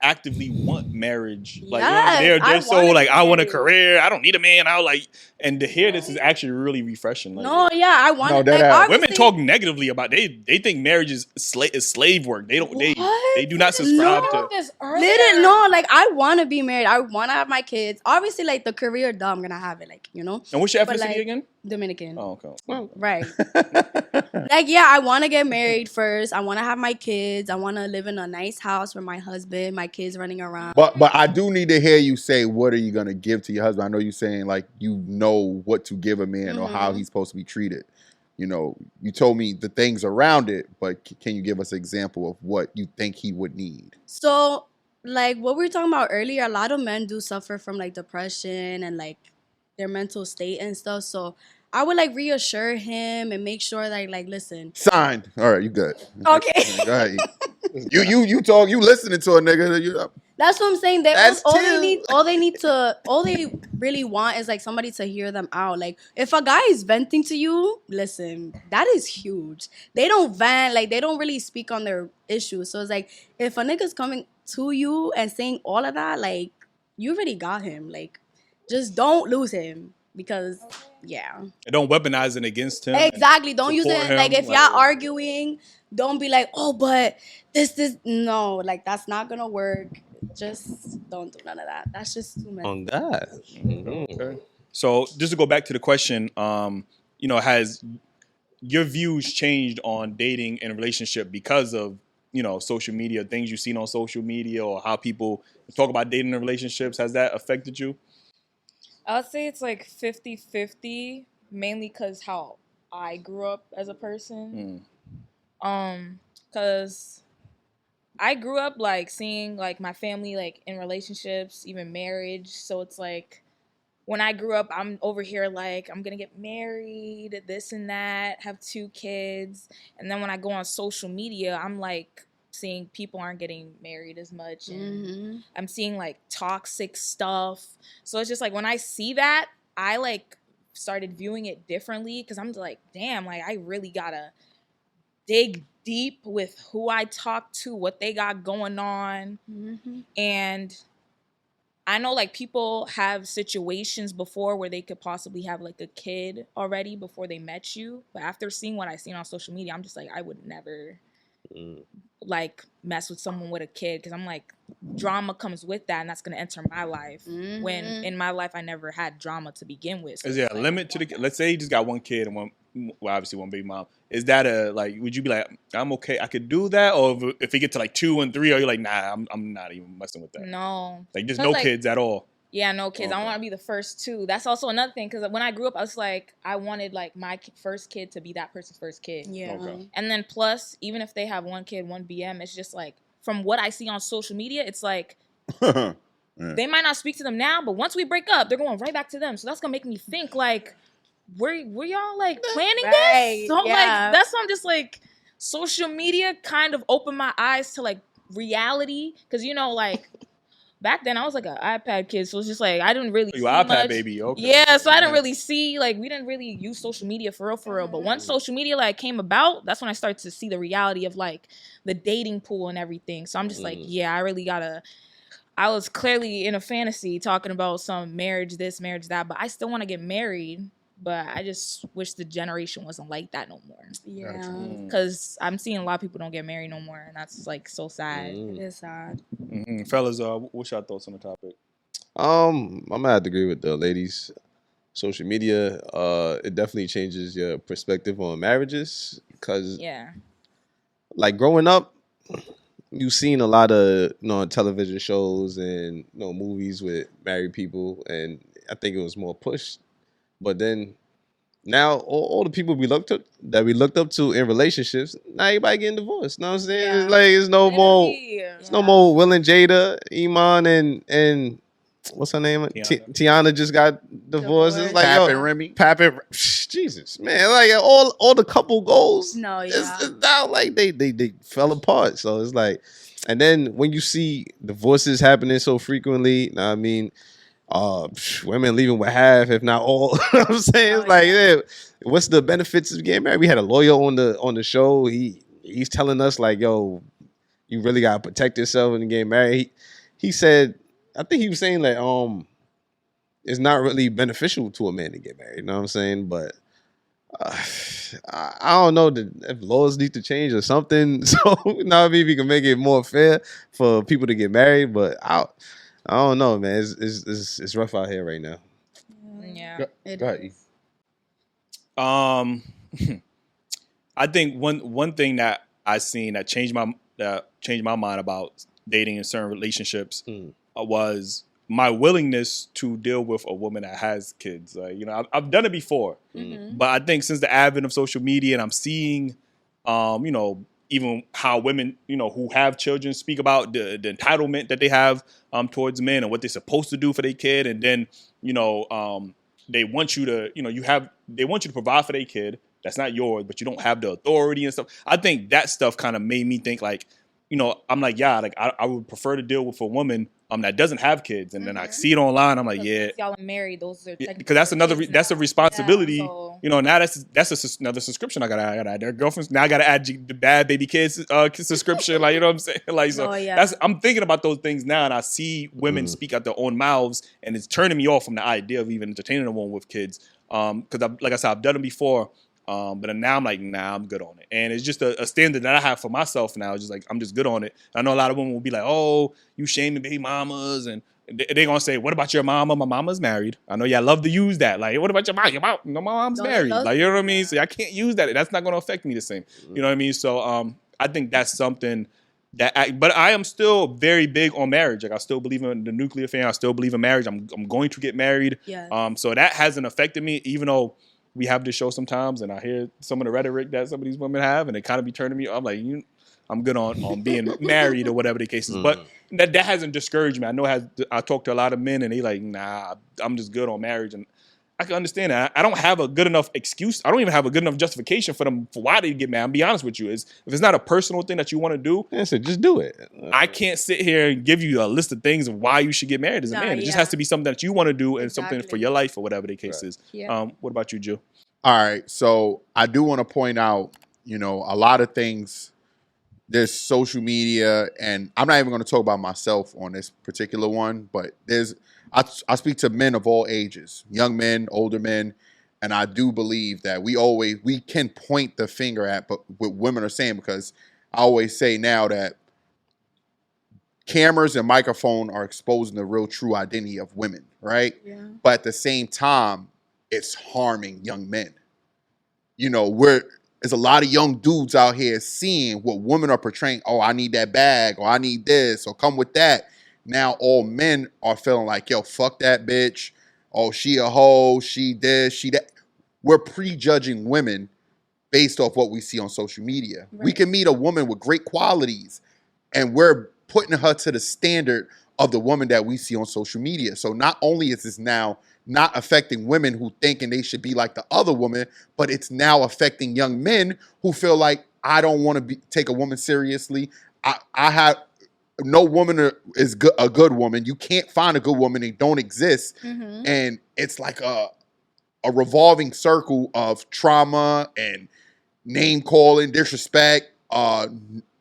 Speaker 1: actively want marriage. Like
Speaker 2: Yes,
Speaker 1: they're so like, I want a
Speaker 2: married.
Speaker 1: career. I don't need a man. I like, and to hear this is actually really refreshing. Like,
Speaker 2: No, yeah, I want
Speaker 5: No,
Speaker 2: to. Like,
Speaker 5: that
Speaker 1: women
Speaker 2: obviously,
Speaker 1: talk negatively about they think marriage is slave work. They don't they do not subscribe to.
Speaker 2: Literally, no, like I want to be married. I want to have my kids. Obviously, like the career, though, I'm gonna have it. Like, you know.
Speaker 1: And what's your
Speaker 2: But,
Speaker 1: ethnicity
Speaker 2: like,
Speaker 1: again?
Speaker 2: Dominican.
Speaker 1: Oh, okay.
Speaker 2: Right. Like, yeah, I want to get married first. I want to have my kids. I want to live in a nice house with my husband, my kids running around.
Speaker 5: But I do need to hear you say, what are you gonna give to your husband? I know you're saying like you know what to give a man or how he's supposed to be treated. You know, you told me the things around it, but can you give us an example of what you think he would need?
Speaker 2: So, like what we were talking about earlier, a lot of men do suffer from like depression and like their mental state and stuff. So I would like reassure him and make sure that like listen.
Speaker 5: Signed. All right, you good.
Speaker 2: Okay.
Speaker 5: Go ahead. You talk. You listening to a nigga?
Speaker 2: That's what I'm saying. They
Speaker 5: That's
Speaker 2: all they really want is like somebody to hear them out. Like if a guy is venting to you, listen, that is huge. They don't vent, like they don't really speak on their issues. So it's like if a nigga's coming to you and saying all of that, like you already got him. Like just don't lose him because yeah.
Speaker 1: Don't weaponize it against him.
Speaker 2: Exactly. Don't use
Speaker 1: support
Speaker 2: it like
Speaker 1: him,
Speaker 2: if y'all arguing, don't be like, oh, but this no, like that's not gonna work. Just don't do none of that. That's just too much.
Speaker 4: On God.
Speaker 1: Okay. So just to go back to the question, you know, has your views changed on dating and relationship because of, you know, social media, things you've seen on social media or how people talk about dating and relationships? Has that affected you?
Speaker 3: I would say it's like 50-50, mainly because how I grew up as a person. Because I grew up like seeing like my family like in relationships, even marriage. So it's like when I grew up, I'm over here like I'm gonna get married, this and that, have 2 kids, and then when I go on social media, I'm like seeing people aren't getting married as much, and I'm seeing like toxic stuff. So it's just like when I see that, I like started viewing it differently because I'm like, damn, like I really gotta dig deep with who I talk to, what they got going on. And I know like people have situations before where they could possibly have like a kid already before they met you. But after seeing what I seen on social media, I'm just like, I would never like mess with someone with a kid because I'm like, drama comes with that and that's going to enter my life when in my life I never had drama to begin with. So
Speaker 1: is there a limit to the, let's say you just got one kid and one, well, obviously one baby mom. Is that a, like, would you be like, I'm okay, I could do that? Or if you get to like 2 and 3, are you like, nah, I'm not even messing with that?
Speaker 3: No.
Speaker 1: Like just no kids at all?
Speaker 3: Yeah, no kids. I want to be the first 2. That's also another thing because when I grew up, I was like, I wanted like my first kid to be that person's first kid.
Speaker 2: Yeah.
Speaker 1: Okay.
Speaker 3: And then plus, even if they have 1 kid, 1 BM, it's just like, from what I see on social media, it's like, they might not speak to them now, but once we break up, they're going right back to them. So that's going to make me think like, were y'all like planning this? So like, that's why I'm just like, social media kind of opened my eyes to like reality. Because, you know, like, back then I was like an iPad kid, so it's just like I didn't really see
Speaker 1: iPad
Speaker 3: much.
Speaker 1: baby, okay.
Speaker 3: Yeah, so I didn't really see, like, we didn't really use social media for real. But once social media like came about, that's when I started to see the reality of like the dating pool and everything. So I'm just like, yeah, I really gotta. I was clearly in a fantasy talking about some marriage this, marriage that, but I still want to get married. But I just wish the generation wasn't like that no more.
Speaker 2: Yeah.
Speaker 3: Because I'm seeing a lot of people don't get married no more, and that's like so sad.
Speaker 2: It is sad.
Speaker 1: Fellas, what's your thoughts on the topic?
Speaker 4: I'm gonna have to agree with the ladies. Social media, it definitely changes your perspective on marriages. Cause like growing up, you've seen a lot of television shows and movies with married people, and I think it was more pushed. But then now all the people we looked up to in relationships, now everybody getting divorced. You know what I'm saying? Yeah. It's like it's no more Will and Jada, Iman and what's her name? Tiana just got divorced. It's like
Speaker 5: Pap and Remy.
Speaker 4: Pap and Jesus, man, like all the couple goals.
Speaker 2: No,
Speaker 4: it's now like they fell apart. So it's like, and then when you see divorces happening so frequently, you know what I mean. Women leaving with half, if not all. You know what I'm saying? It's like, yeah, what's the benefits of getting married? We had a lawyer on the show. He's telling us like, yo, you really gotta protect yourself when you get married. He said, I think he was saying that it's not really beneficial to a man to get married. You know what I'm saying? But I don't know if laws need to change or something. So now maybe we can make it more fair for people to get married. But I don't know, man. It's rough out here right now.
Speaker 3: Yeah,
Speaker 5: Go ahead.
Speaker 1: I think one thing that I seen that changed my mind about dating in certain relationships was my willingness to deal with a woman that has kids. I've done it before, but I think since the advent of social media and I'm seeing, even how women, who have children speak about the entitlement that they have towards men and what they're supposed to do for their kid, and then they want you to, they want you to provide for their kid. That's not yours, but you don't have the authority and stuff. I think that stuff kind of made me think like, I'm like, yeah, like I would prefer to deal with a woman that doesn't have kids, and then I see it online. I'm like, yeah,
Speaker 3: y'all are married. Those are
Speaker 1: because that's that's a responsibility.
Speaker 3: Yeah, so.
Speaker 1: Now that's another subscription I gotta add. Their girlfriends now I gotta add the bad baby kids subscription. Like, you know what I'm saying? Like, so I'm thinking about those things now, and I see women speak out their own mouths, and it's turning me off from the idea of even entertaining a woman with kids. Because like I said, I've done it before. But now I'm like, nah, I'm good on it. And it's just a standard that I have for myself now. It's just like, I'm just good on it. I know a lot of women will be like, oh, you shaming baby mamas. And they're going to say, what about your mama? My mama's married. I know y'all love to use that. Like, what about your mom? No, my mom's married. Like, you know what I mean? So I can't use that. That's not going to affect me the same. You know what I mean? So I think that's something but I am still very big on marriage. Like, I still believe in the nuclear family. I still believe in marriage. I'm going to get married.
Speaker 2: Yeah.
Speaker 1: So that hasn't affected me, even though we have this show sometimes, and I hear some of the rhetoric that some of these women have, and it kind of be turning me. I'm like, I'm good on being married or whatever the case is. But that hasn't discouraged me. I know I talk to a lot of men, and they like, nah, I'm just good on marriage, and I can understand that. I don't have a good enough excuse. I don't even have a good enough justification for them for why they get married. I'll be honest with you. If it's not a personal thing that you want to do,
Speaker 4: so just do it.
Speaker 1: I can't sit here and give you a list of things of why you should get married as a man. It just has to be something that you want to do and something for your life or whatever the case is.
Speaker 3: Yeah.
Speaker 1: What about you, Jill?
Speaker 5: All right. So I do want to point out, a lot of things, there's social media, and I'm not even going to talk about myself on this particular one, but I speak to men of all ages, young men, older men, and I do believe that we can point the finger at what women are saying, because I always say now that cameras and microphone are exposing the real true identity of women, right?
Speaker 2: Yeah.
Speaker 5: But at the same time, it's harming young men. There's a lot of young dudes out here seeing what women are portraying. Oh, I need that bag, or I need this, or come with that. Now all men are feeling like, yo, fuck that bitch. Oh, she a hoe, she this, she that. We're prejudging women based off what we see on social media. Right. We can meet a woman with great qualities, and we're putting her to the standard of the woman that we see on social media. So not only is this now not affecting women who thinking they should be like the other woman, but it's now affecting young men who feel like, I don't want to take a woman seriously. I have no woman is a good woman. You can't find a good woman. They don't exist. Mm-hmm. And it's like a revolving circle of trauma and name calling, disrespect,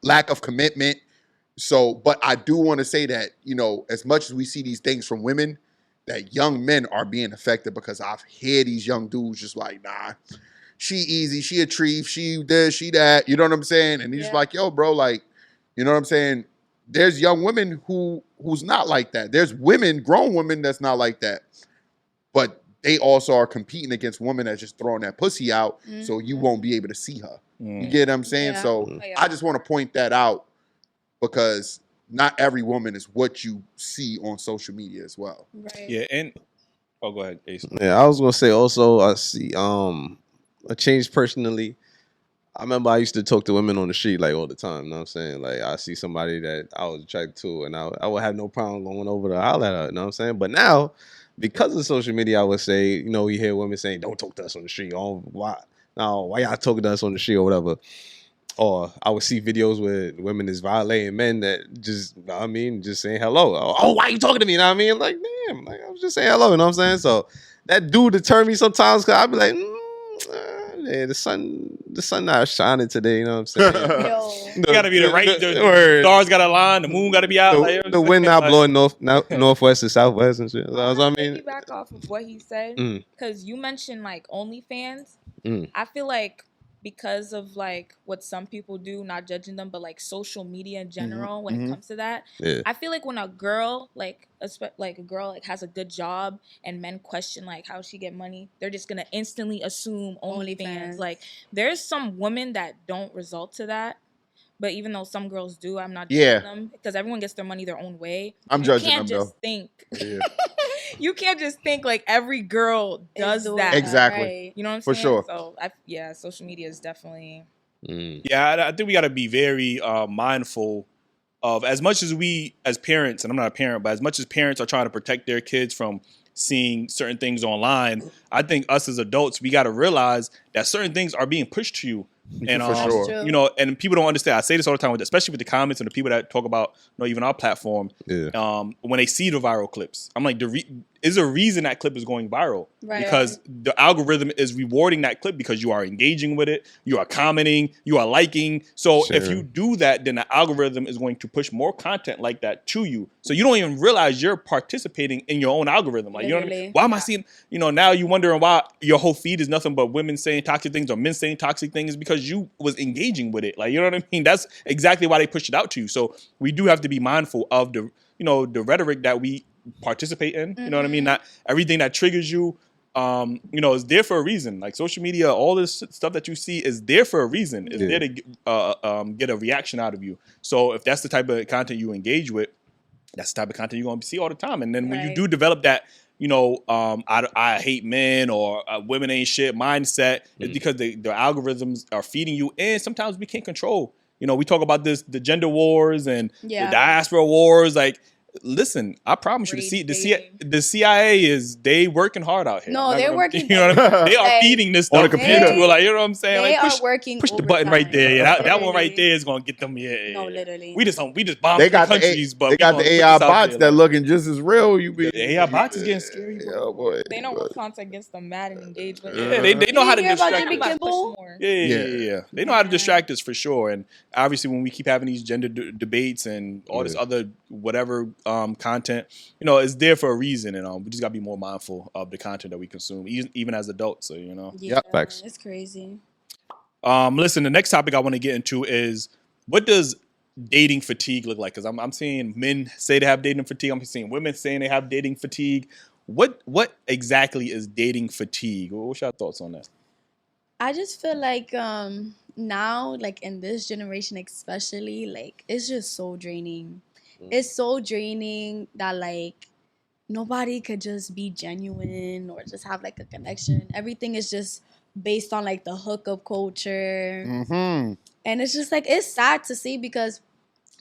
Speaker 5: lack of commitment. So, but I do want to say that, as much as we see these things from women, that young men are being affected, because I've heard these young dudes just like, nah, she easy, she a tree, she this, she that, you know what I'm saying? And he's like, yo, bro, like, you know what I'm saying? There's young women who's not like that. There's women, grown women that's not like that. But they also are competing against women that's just throwing that pussy out, so you won't be able to see her. You get what I'm saying? Yeah. So I just want to point that out, because not every woman is what you see on social media as well.
Speaker 3: Right.
Speaker 1: Yeah, and go ahead, Ace.
Speaker 4: Yeah, I was gonna say also, I see a change personally. I remember I used to talk to women on the street like all the time. You know what I'm saying? Like, I see somebody that I was attracted to, and I would have no problem going over to holler at her. You know what I'm saying? But now, because of social media, I would say, you hear women saying, "Don't talk to us on the street." Oh, why y'all talking to us on the street or whatever? Or I would see videos where women is violating men that just, just saying hello. Oh, why are you talking to me? You know what I mean? Like, damn, like, I was just saying hello. You know what I'm saying? So that do deter me sometimes, because I'd be like, Hey, the sun not shining today. You know what I'm saying?
Speaker 2: Yo.
Speaker 1: You gotta be the stars gotta align, the moon gotta be out.
Speaker 4: The wind not blowing northwest to southwest and shit. That's what I mean.
Speaker 3: Back off of what he said, because you mentioned like OnlyFans. I feel like because of like what some people do, not judging them, but like social media in general, when it comes to that, I feel like when a girl like a girl like has a good job and men question like how she get money, they're just gonna instantly assume OnlyFans. Like there's some women that don't result to that. But even though some girls do, I'm not judging them because everyone gets their money their own way.
Speaker 5: I'm judging them though.
Speaker 3: You can't just think like every girl does that.
Speaker 5: Exactly.
Speaker 2: Right.
Speaker 3: You know what I'm
Speaker 5: saying? For sure.
Speaker 3: So social media is definitely.
Speaker 1: Yeah, I think we got to be very mindful of, as much as we as parents, and I'm not a parent, but as much as parents are trying to protect their kids from seeing certain things online, I think us as adults, we got to realize that certain things are being pushed to you. And
Speaker 5: For sure.
Speaker 1: you know, and people don't understand. I say this all the time, especially with the comments and the people that talk about, you know, even our platform. Yeah. When they see the viral clips, I'm like, is a reason that clip is going viral, because the algorithm is rewarding that clip because you are engaging with it, you are commenting, you are liking. So if you do that, then the algorithm is going to push more content like that to you. So you don't even realize you're participating in your own algorithm. Like, you know what I mean? Why am I seeing? You know, now you're wondering why your whole feed is nothing but women saying toxic things or men saying toxic things, because you was engaging with it. Like, you know what I mean? That's exactly why they pushed it out to you. So we do have to be mindful of the, you know, the rhetoric that we participate in. You know what I mean? Not everything that triggers you, you know, is there for a reason. Like social media, all this stuff that you see is there for a reason. It's there to get a reaction out of you. So if that's the type of content you engage with, that's the type of content you're going to see all the time. And then when you do develop that, you know, I hate men or women ain't shit mindset, it's because the algorithms are feeding you. And sometimes we can't control. You know, we talk about the gender wars and the diaspora wars. Like, listen, I promise you, the CIA they working hard out here.
Speaker 2: No, they're working.
Speaker 1: You know what I mean? They are feeding this stuff
Speaker 5: on a computer.
Speaker 1: Like, you know what I'm saying?
Speaker 2: They
Speaker 1: like,
Speaker 2: are working.
Speaker 1: Push the button right there. Yeah, that one right there is gonna get them. Yeah,
Speaker 2: no, literally.
Speaker 1: We just bomb
Speaker 5: they got
Speaker 1: countries, but
Speaker 5: they got the AI bots that looking just as real.
Speaker 1: The AI bots is getting scary.
Speaker 5: Oh boy,
Speaker 3: they know what content gets them mad and engaged with.
Speaker 1: Yeah, they know how to distract
Speaker 2: us.
Speaker 1: Yeah. They know how to distract us for sure. And obviously, when we keep having these gender debates and all this other whatever content, you know, it's there for a reason, and we just gotta be more mindful of the content that we consume, even as adults. So, you know,
Speaker 4: facts.
Speaker 2: It's crazy.
Speaker 1: Listen, the next topic I want to get into is, what does dating fatigue look like? Because I'm seeing men say they have dating fatigue. I'm seeing women saying they have dating fatigue. What exactly is dating fatigue? What's your thoughts on that?
Speaker 2: I just feel like now, like in this generation especially, like it's just so draining. It's so draining that like nobody could just be genuine or just have like a connection. Everything is just based on like the hookup culture. And it's just like, it's sad to see because,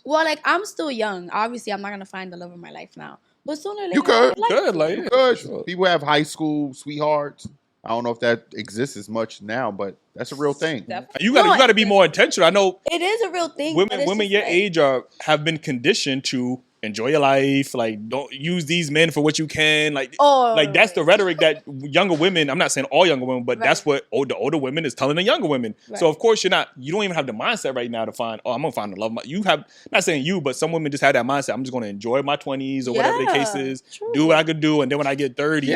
Speaker 2: well, like I'm still young. Obviously, I'm not going to find the love of my life now. But sooner or later,
Speaker 5: you could.
Speaker 1: You
Speaker 5: could.
Speaker 1: Sure.
Speaker 5: People have high school sweethearts. I don't know if that exists as much now, but that's a real thing.
Speaker 1: You got to be more intentional. I know
Speaker 2: it is a real thing.
Speaker 1: Women your age have been conditioned to enjoy your life. Like, don't use these men for what you can. Like, that's the rhetoric that younger women. I'm not saying all younger women, but that's what the older women is telling the younger women. So of course you don't even have the mindset right now to find. Oh, I'm gonna find the love. You have, not saying you, but some women just have that mindset. I'm just gonna enjoy my 20s or whatever the case is. True. Do what I could do, and then when I get 30, you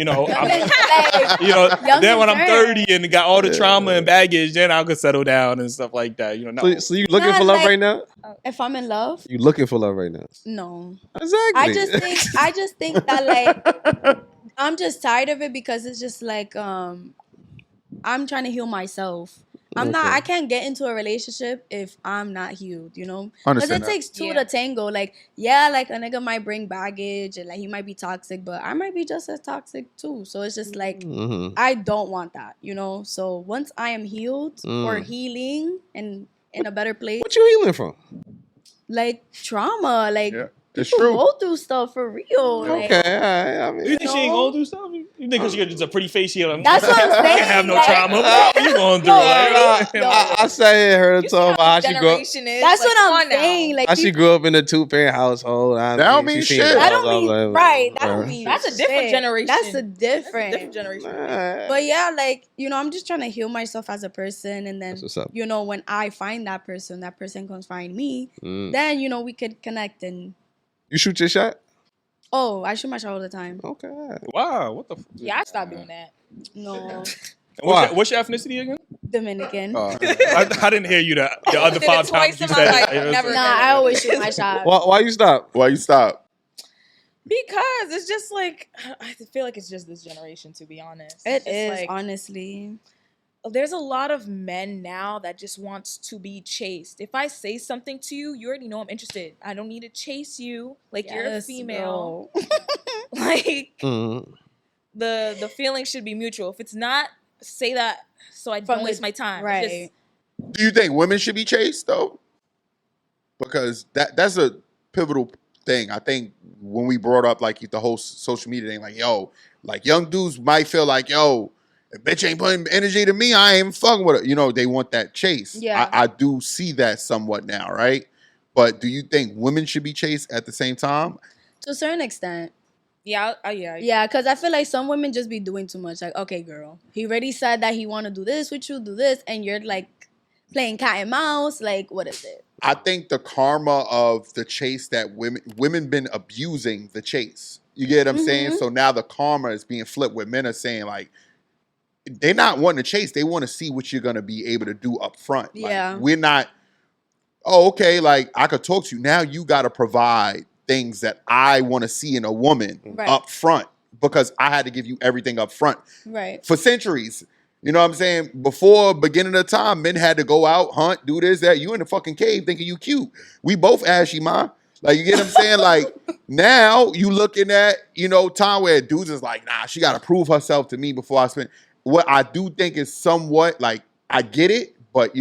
Speaker 1: know, then when I'm 30 and got all the trauma and baggage, then I could settle down and stuff like that. You know.
Speaker 4: So you looking for love right now?
Speaker 2: If I'm in love,
Speaker 4: you looking for love right now?
Speaker 2: No.
Speaker 4: Exactly.
Speaker 2: I just think that like I'm just tired of it because it's just like I'm trying to heal myself. I can't get into a relationship if I'm not healed, you know? Because it takes two to tango. Like, like a nigga might bring baggage and like he might be toxic, but I might be just as toxic too. So it's just like I don't want that, you know? So once I am healed or healing and in a better place.
Speaker 4: What you healing from?
Speaker 2: Like trauma, like
Speaker 5: It's
Speaker 2: People
Speaker 5: true.
Speaker 2: go through stuff for real. Like,
Speaker 4: Okay, all right. I mean,
Speaker 1: You think she ain't going through stuff? You think because she got just a pretty face, she don't
Speaker 2: That's what I'm saying.
Speaker 1: have no
Speaker 2: like,
Speaker 1: trauma? What you going through?
Speaker 4: I sat here and heard her
Speaker 3: You see
Speaker 4: talk
Speaker 3: how
Speaker 4: about
Speaker 3: this
Speaker 4: how she grew up.
Speaker 3: generation is.
Speaker 2: That's
Speaker 3: like,
Speaker 2: what
Speaker 3: come
Speaker 2: I'm
Speaker 3: on now.
Speaker 2: saying. Like,
Speaker 4: How she grew up in a 2-parent household.
Speaker 5: That don't mean
Speaker 4: she seen
Speaker 5: shit.
Speaker 4: it.
Speaker 2: that
Speaker 4: I
Speaker 2: don't
Speaker 4: was
Speaker 2: mean
Speaker 4: like,
Speaker 2: right. That don't mean
Speaker 3: That's a different
Speaker 2: shit.
Speaker 3: generation.
Speaker 2: That's a
Speaker 3: That's a
Speaker 2: different.
Speaker 3: different generation.
Speaker 2: But yeah, like, I'm just trying to heal myself as a person, and then
Speaker 4: That's what's up.
Speaker 2: when I find that person comes find me.
Speaker 4: Mm.
Speaker 2: Then we could connect. And
Speaker 4: You shoot your shot?
Speaker 2: oh, I shoot my shot all the time.
Speaker 4: Okay.
Speaker 1: Wow, what the?
Speaker 3: Yeah, I stopped doing that.
Speaker 2: No,
Speaker 1: What's your ethnicity again?
Speaker 2: Dominican.
Speaker 1: I didn't hear you the other
Speaker 3: Did it
Speaker 1: 5
Speaker 3: twice
Speaker 1: times you
Speaker 3: in my
Speaker 1: said
Speaker 3: life.
Speaker 1: it. You know what I'm
Speaker 3: Never
Speaker 1: saying?
Speaker 2: Nah, I always shoot my shot.
Speaker 4: Why you stop?
Speaker 5: Why you stop?
Speaker 3: Because it's just like, I feel like it's just this generation, to be honest.
Speaker 2: It
Speaker 3: It's
Speaker 2: is,
Speaker 3: like,
Speaker 2: honestly.
Speaker 3: there's a lot of men now that just wants to be chased. If I say something to you, you already know I'm interested. I don't need to chase you. Like, you're a
Speaker 2: Yes,
Speaker 3: female.
Speaker 2: bro.
Speaker 3: Like,
Speaker 4: Mm.
Speaker 3: the feeling should be mutual. If it's not, say that so I
Speaker 2: From
Speaker 3: don't waste my time.
Speaker 2: Right.
Speaker 5: Do you think women should be chased though? Because that's a pivotal thing. I think when we brought up like the whole social media thing, like like young dudes might feel like if bitch ain't putting energy to me, I ain't even fucking with her. They want that chase.
Speaker 2: Yeah.
Speaker 5: I do see that somewhat now, right? But do you think women should be chased at the same time?
Speaker 2: To a certain extent.
Speaker 3: Yeah, yeah.
Speaker 2: Yeah, because I feel like some women just be doing too much. Like, okay, girl, he already said that he want to do this with you, do this, and you're like playing cat and mouse. Like, what is it?
Speaker 5: I think the karma of the chase that women been abusing the chase. You get what I'm saying?
Speaker 2: Mhm.
Speaker 5: So now the karma is being flipped where men are saying like, they're not wanting to chase. They want to see what you're going to be able to do up front. Like,
Speaker 2: Yeah.
Speaker 5: we're not, okay, like I could talk to you. Now you got to provide things that I want to see in a woman
Speaker 2: Right.
Speaker 5: up front because I had to give you everything up front
Speaker 2: Right.
Speaker 5: for centuries. You know what I'm saying? Before beginning of time, men had to go out, hunt, do this, that. You in the fucking cave thinking you cute. We both ashy, ma. Like, you get what I'm saying? Like, now you looking at, time where dudes is like, nah, she got to prove herself to me before I spend. What I do think is somewhat, like, I get it, but,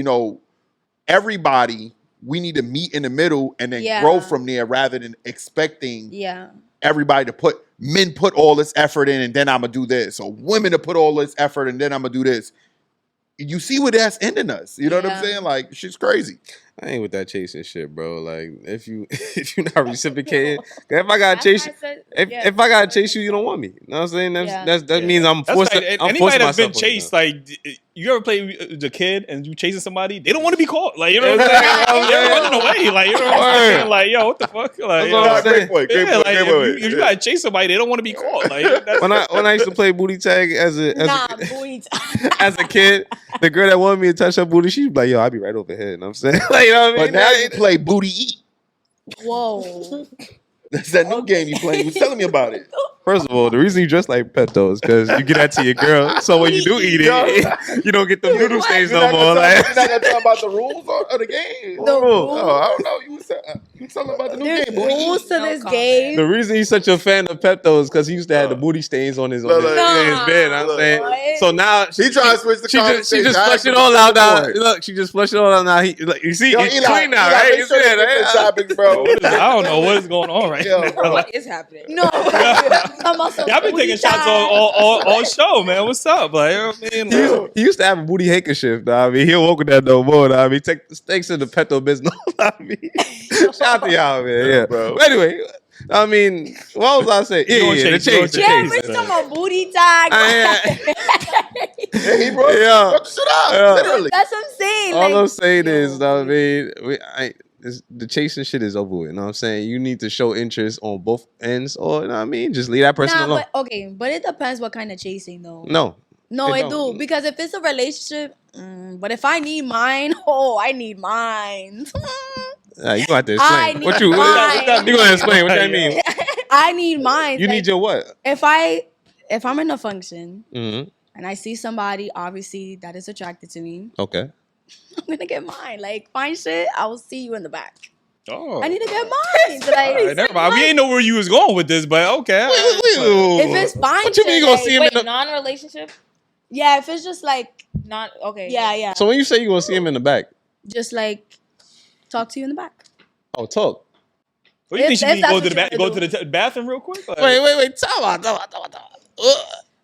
Speaker 5: everybody, we need to meet in the middle and then
Speaker 2: Yeah.
Speaker 5: grow from there rather than expecting
Speaker 2: Yeah.
Speaker 5: everybody to men put all this effort in and then I'm going to do this. Or women to put all this effort and then I'm going to do this. You see where that's ending us. You know what I'm
Speaker 2: Yeah.
Speaker 5: saying? Like, shit's crazy.
Speaker 4: I ain't with that chasing shit, bro. Like, if you not reciprocating, if I gotta chase you, if I gotta chase you, you don't want me. You know what I'm saying? That means I'm
Speaker 1: That's
Speaker 4: forcing.
Speaker 1: like,
Speaker 4: I'm
Speaker 1: anybody
Speaker 4: forcing
Speaker 1: that's been
Speaker 4: myself on you.
Speaker 1: chased, like, you ever play the kid and you chasing somebody, they don't want to be caught. Like, you know what I'm saying? They're running away. Like, you know what I'm saying? Like, yo, what the fuck? Like,
Speaker 4: That's what I'm saying.
Speaker 5: Great
Speaker 1: yeah,
Speaker 5: point,
Speaker 1: like,
Speaker 5: great point.
Speaker 1: if you gotta chase somebody, they don't want to be caught. Like, that's,
Speaker 4: When I used to play booty tag as a
Speaker 2: booty.
Speaker 4: as a kid, the girl that wanted me to touch her booty, she'd be like, "Yo, I'll be right over here." And I'm saying, like, you know what I mean?
Speaker 5: But now you play booty eat.
Speaker 2: Whoa.
Speaker 5: That's that new game you playing. You was telling me about it.
Speaker 4: First of all, the reason you dress like Pepto is because you get that to your girl. So when you do eat it, you don't get the noodle stains no more. Like,
Speaker 5: You're not gonna talk about the rules of the game.
Speaker 2: The rules?
Speaker 5: Oh, I don't know. You telling about the new
Speaker 2: There's
Speaker 5: game, booty
Speaker 2: rules
Speaker 5: eat.
Speaker 2: to
Speaker 3: No
Speaker 2: this
Speaker 3: comment.
Speaker 2: game.
Speaker 4: the reason he's such a fan of Pepto is because he used to have the booty stains on his bed. I'm saying.
Speaker 2: What?
Speaker 4: So now
Speaker 5: He trying to switch the
Speaker 4: she
Speaker 5: conversation.
Speaker 4: just
Speaker 5: I
Speaker 4: flushed
Speaker 5: ain't
Speaker 4: it all out now.
Speaker 5: point.
Speaker 4: Look, she just flushed it all out now. You see,
Speaker 5: Yo,
Speaker 4: he's
Speaker 5: Eli,
Speaker 4: clean now,
Speaker 5: Eli,
Speaker 4: right?
Speaker 5: make
Speaker 4: You
Speaker 5: sure
Speaker 4: see
Speaker 5: you
Speaker 4: that,
Speaker 5: get this
Speaker 4: right?
Speaker 5: topic, bro.
Speaker 1: I don't know what is going on right
Speaker 5: Yo,
Speaker 1: now.
Speaker 5: bro.
Speaker 3: What is happening?
Speaker 2: No. Talking about some
Speaker 1: Y'all been
Speaker 2: booty
Speaker 1: taking shots
Speaker 2: time.
Speaker 1: all show, man. What's up? Like, you know what I mean? Like,
Speaker 4: He used to have a booty handkerchief. Nah, I mean, he don't work with that no more. Nah, I mean, thanks to the Pepto business. I mean, shout out to y'all, man. Yeah,
Speaker 5: bro.
Speaker 4: But anyway, I mean, what was I saying?
Speaker 1: You gonna
Speaker 4: The
Speaker 1: chase, you gonna
Speaker 4: chase, the
Speaker 1: chase.
Speaker 2: Yeah,
Speaker 4: chase.
Speaker 2: we're talking about booty tag.
Speaker 5: Yeah, he brought
Speaker 4: Yeah.
Speaker 5: fuck shit up,
Speaker 4: Yeah.
Speaker 5: literally.
Speaker 2: That's what I'm saying.
Speaker 4: All
Speaker 2: like,
Speaker 4: I'm saying is,
Speaker 2: yo,
Speaker 4: I mean, the chasing shit is over with. You know what I'm saying? You need to show interest on both ends, or you know what I mean, just leave that person alone.
Speaker 2: but okay, but it depends what kind of chasing though.
Speaker 4: No,
Speaker 2: it
Speaker 4: it
Speaker 2: do
Speaker 4: don't.
Speaker 2: because if it's a relationship, but if I need mine, I need mine.
Speaker 4: You gonna have to
Speaker 2: I
Speaker 4: explain.
Speaker 2: need
Speaker 4: What you?
Speaker 2: mine.
Speaker 4: You gonna explain what that mean?
Speaker 2: I need mine.
Speaker 4: You need your what?
Speaker 2: If I'm in a function
Speaker 4: Mm-hmm.
Speaker 2: and I see somebody obviously that is attracted to me,
Speaker 4: Okay.
Speaker 2: I'm gonna get mine. Like fine shit, I will see you in the back.
Speaker 1: oh.
Speaker 2: I need to get mine. Like,
Speaker 1: All right, never mind. We ain't know where you was going with this, but okay.
Speaker 2: if it's fine,
Speaker 4: What you mean you gonna see him
Speaker 3: Wait,
Speaker 4: in the?
Speaker 3: non-relationship?
Speaker 2: yeah, if it's just like
Speaker 3: Not okay.
Speaker 2: yeah,
Speaker 4: So when you say you gonna see him in the back,
Speaker 2: just like talk to you in the back.
Speaker 4: oh, talk.
Speaker 1: What do you think she mean? Go to the bathroom real quick? Like,
Speaker 4: Wait. Talk about.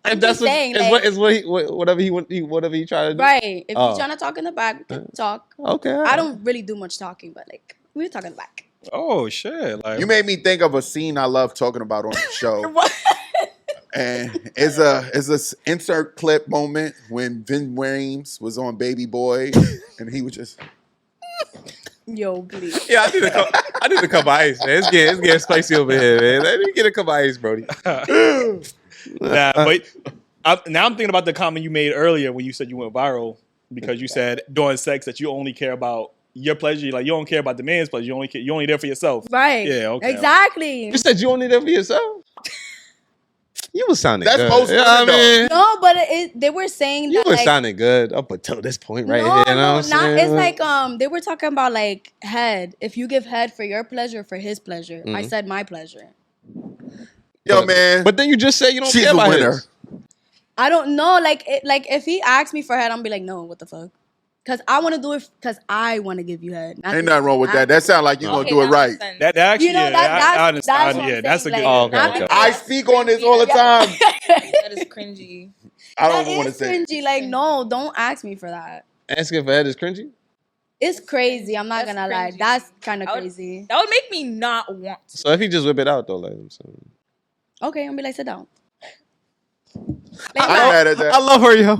Speaker 4: And that's
Speaker 2: saying,
Speaker 4: whatever he try to do.
Speaker 2: Right. If you're trying to talk in the back, we can talk.
Speaker 4: Okay.
Speaker 2: I don't really do much talking, but like we're talking back.
Speaker 1: oh shit! Like
Speaker 5: You made me think of a scene I love talking about on the show. And it's a insert clip moment when Vin Williams was on Baby Boy, and he was just.
Speaker 2: Yo, please.
Speaker 4: Yeah, I need a cup of ice, man. It's getting spicy over here, man. Let me get a cup of ice, Brody.
Speaker 1: nah, but now I'm thinking about the comment you made earlier when you said you went viral because you said during sex that you only care about your pleasure. Like you don't care about the man's pleasure. You only there for yourself.
Speaker 2: Right.
Speaker 1: Yeah. Okay.
Speaker 2: Exactly.
Speaker 4: You said you only there for yourself. You was sounding
Speaker 5: That's
Speaker 4: good.
Speaker 5: most
Speaker 4: You know what I mean?
Speaker 2: No, but they were saying
Speaker 4: You
Speaker 2: that
Speaker 4: was
Speaker 2: like,
Speaker 4: sounding good up until this point right
Speaker 2: no,
Speaker 4: here. You know what I'm
Speaker 2: not.
Speaker 4: saying?
Speaker 2: It's like they were talking about like head. If you give head for your pleasure, for his pleasure. I said my pleasure.
Speaker 5: Yo, man.
Speaker 4: But then you just said you don't
Speaker 5: She's
Speaker 4: care
Speaker 5: a
Speaker 4: about
Speaker 5: winner.
Speaker 4: his.
Speaker 2: I don't know. Like if he asks me for head, I'm be like, no, what the fuck? Because I want to do it because I want to give you head.
Speaker 5: Ain't nothing wrong with that. That sounds like you're gonna do it right.
Speaker 1: That actually,
Speaker 2: You know,
Speaker 1: I understand.
Speaker 2: that's what I'm
Speaker 1: Yeah, that's a
Speaker 2: saying,
Speaker 1: good.
Speaker 2: like,
Speaker 1: Oh, okay.
Speaker 5: I speak on this all the time.
Speaker 3: That is cringy.
Speaker 5: I don't
Speaker 2: That
Speaker 5: want to
Speaker 2: is
Speaker 5: say.
Speaker 2: cringy. Like, no, don't ask me for that.
Speaker 4: Asking for head is cringy.
Speaker 2: It's crazy. I'm not
Speaker 3: That's
Speaker 2: gonna lie.
Speaker 3: cringy.
Speaker 2: That's kind of
Speaker 3: I would-
Speaker 2: crazy.
Speaker 3: That would make me not want to.
Speaker 4: So if he just whip it out though, like I'm saying.
Speaker 2: Okay, I'm gonna be like, sit down.
Speaker 5: I'm mad at that.
Speaker 4: I love her, yo.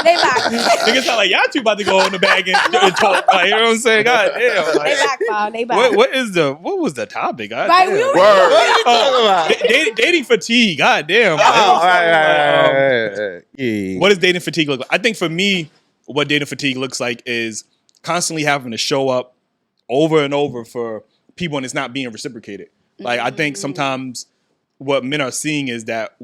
Speaker 2: Lay back.
Speaker 1: Niggas sound like y'all two about to go in the bag and talk. Like, you know what I'm saying? God damn.
Speaker 2: Lay back, pal. Lay back.
Speaker 1: What was the topic? God
Speaker 2: Right,
Speaker 1: damn.
Speaker 2: we were-
Speaker 5: Word.
Speaker 4: What are you talking about?
Speaker 1: Dating fatigue. God damn.
Speaker 4: Oh, right. Yeah.
Speaker 1: What does dating fatigue look like? I think for me, what dating fatigue looks like is constantly having to show up over and over for people and it's not being reciprocated. Like, I think sometimes what men are seeing is that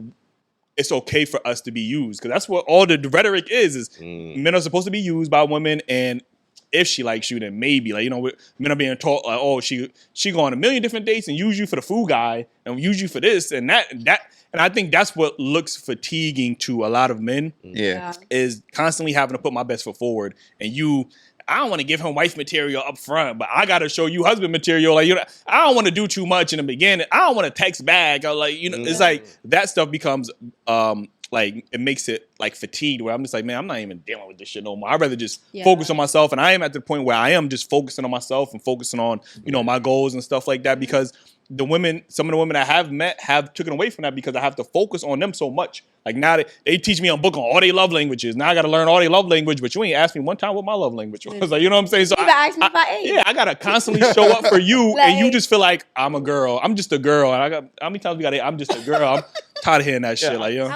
Speaker 1: it's okay for us to be used. Because that's what all the rhetoric is men are supposed to be used by women, and if she likes you, then maybe. Like, you know, men are being taught, like, oh, she go on a million different dates and use you for the food guy and use you for this and that. And I think that's what looks fatiguing to a lot of men.
Speaker 5: Yeah.
Speaker 1: Is constantly having to put my best foot forward. And I don't want to give him wife material up front, but I got to show you husband material. Like, you know, I don't want to do too much in the beginning. I don't want to text back. Or like, you know, it's like that stuff becomes like it makes it like fatigued where I'm just like, man, I'm not even dealing with this shit no more. I'd rather just focus on myself. And I am at the point where I am just focusing on myself and focusing on, you know, my goals and stuff like that, because some of the women I have met have taken away from that because I have to focus on them so much. Like now they teach me on book on all their love languages. Now I got to learn all their love language, but you ain't asked me one time what my love language was. Like, you know what I'm saying? So
Speaker 2: You asked me if I ate.
Speaker 1: yeah, I got to constantly show up for you,
Speaker 2: Like,
Speaker 1: and you just feel like I'm a girl. I'm just a girl. And how many times we got to I'm just a girl. I'm tired of hearing that shit. Like, you know?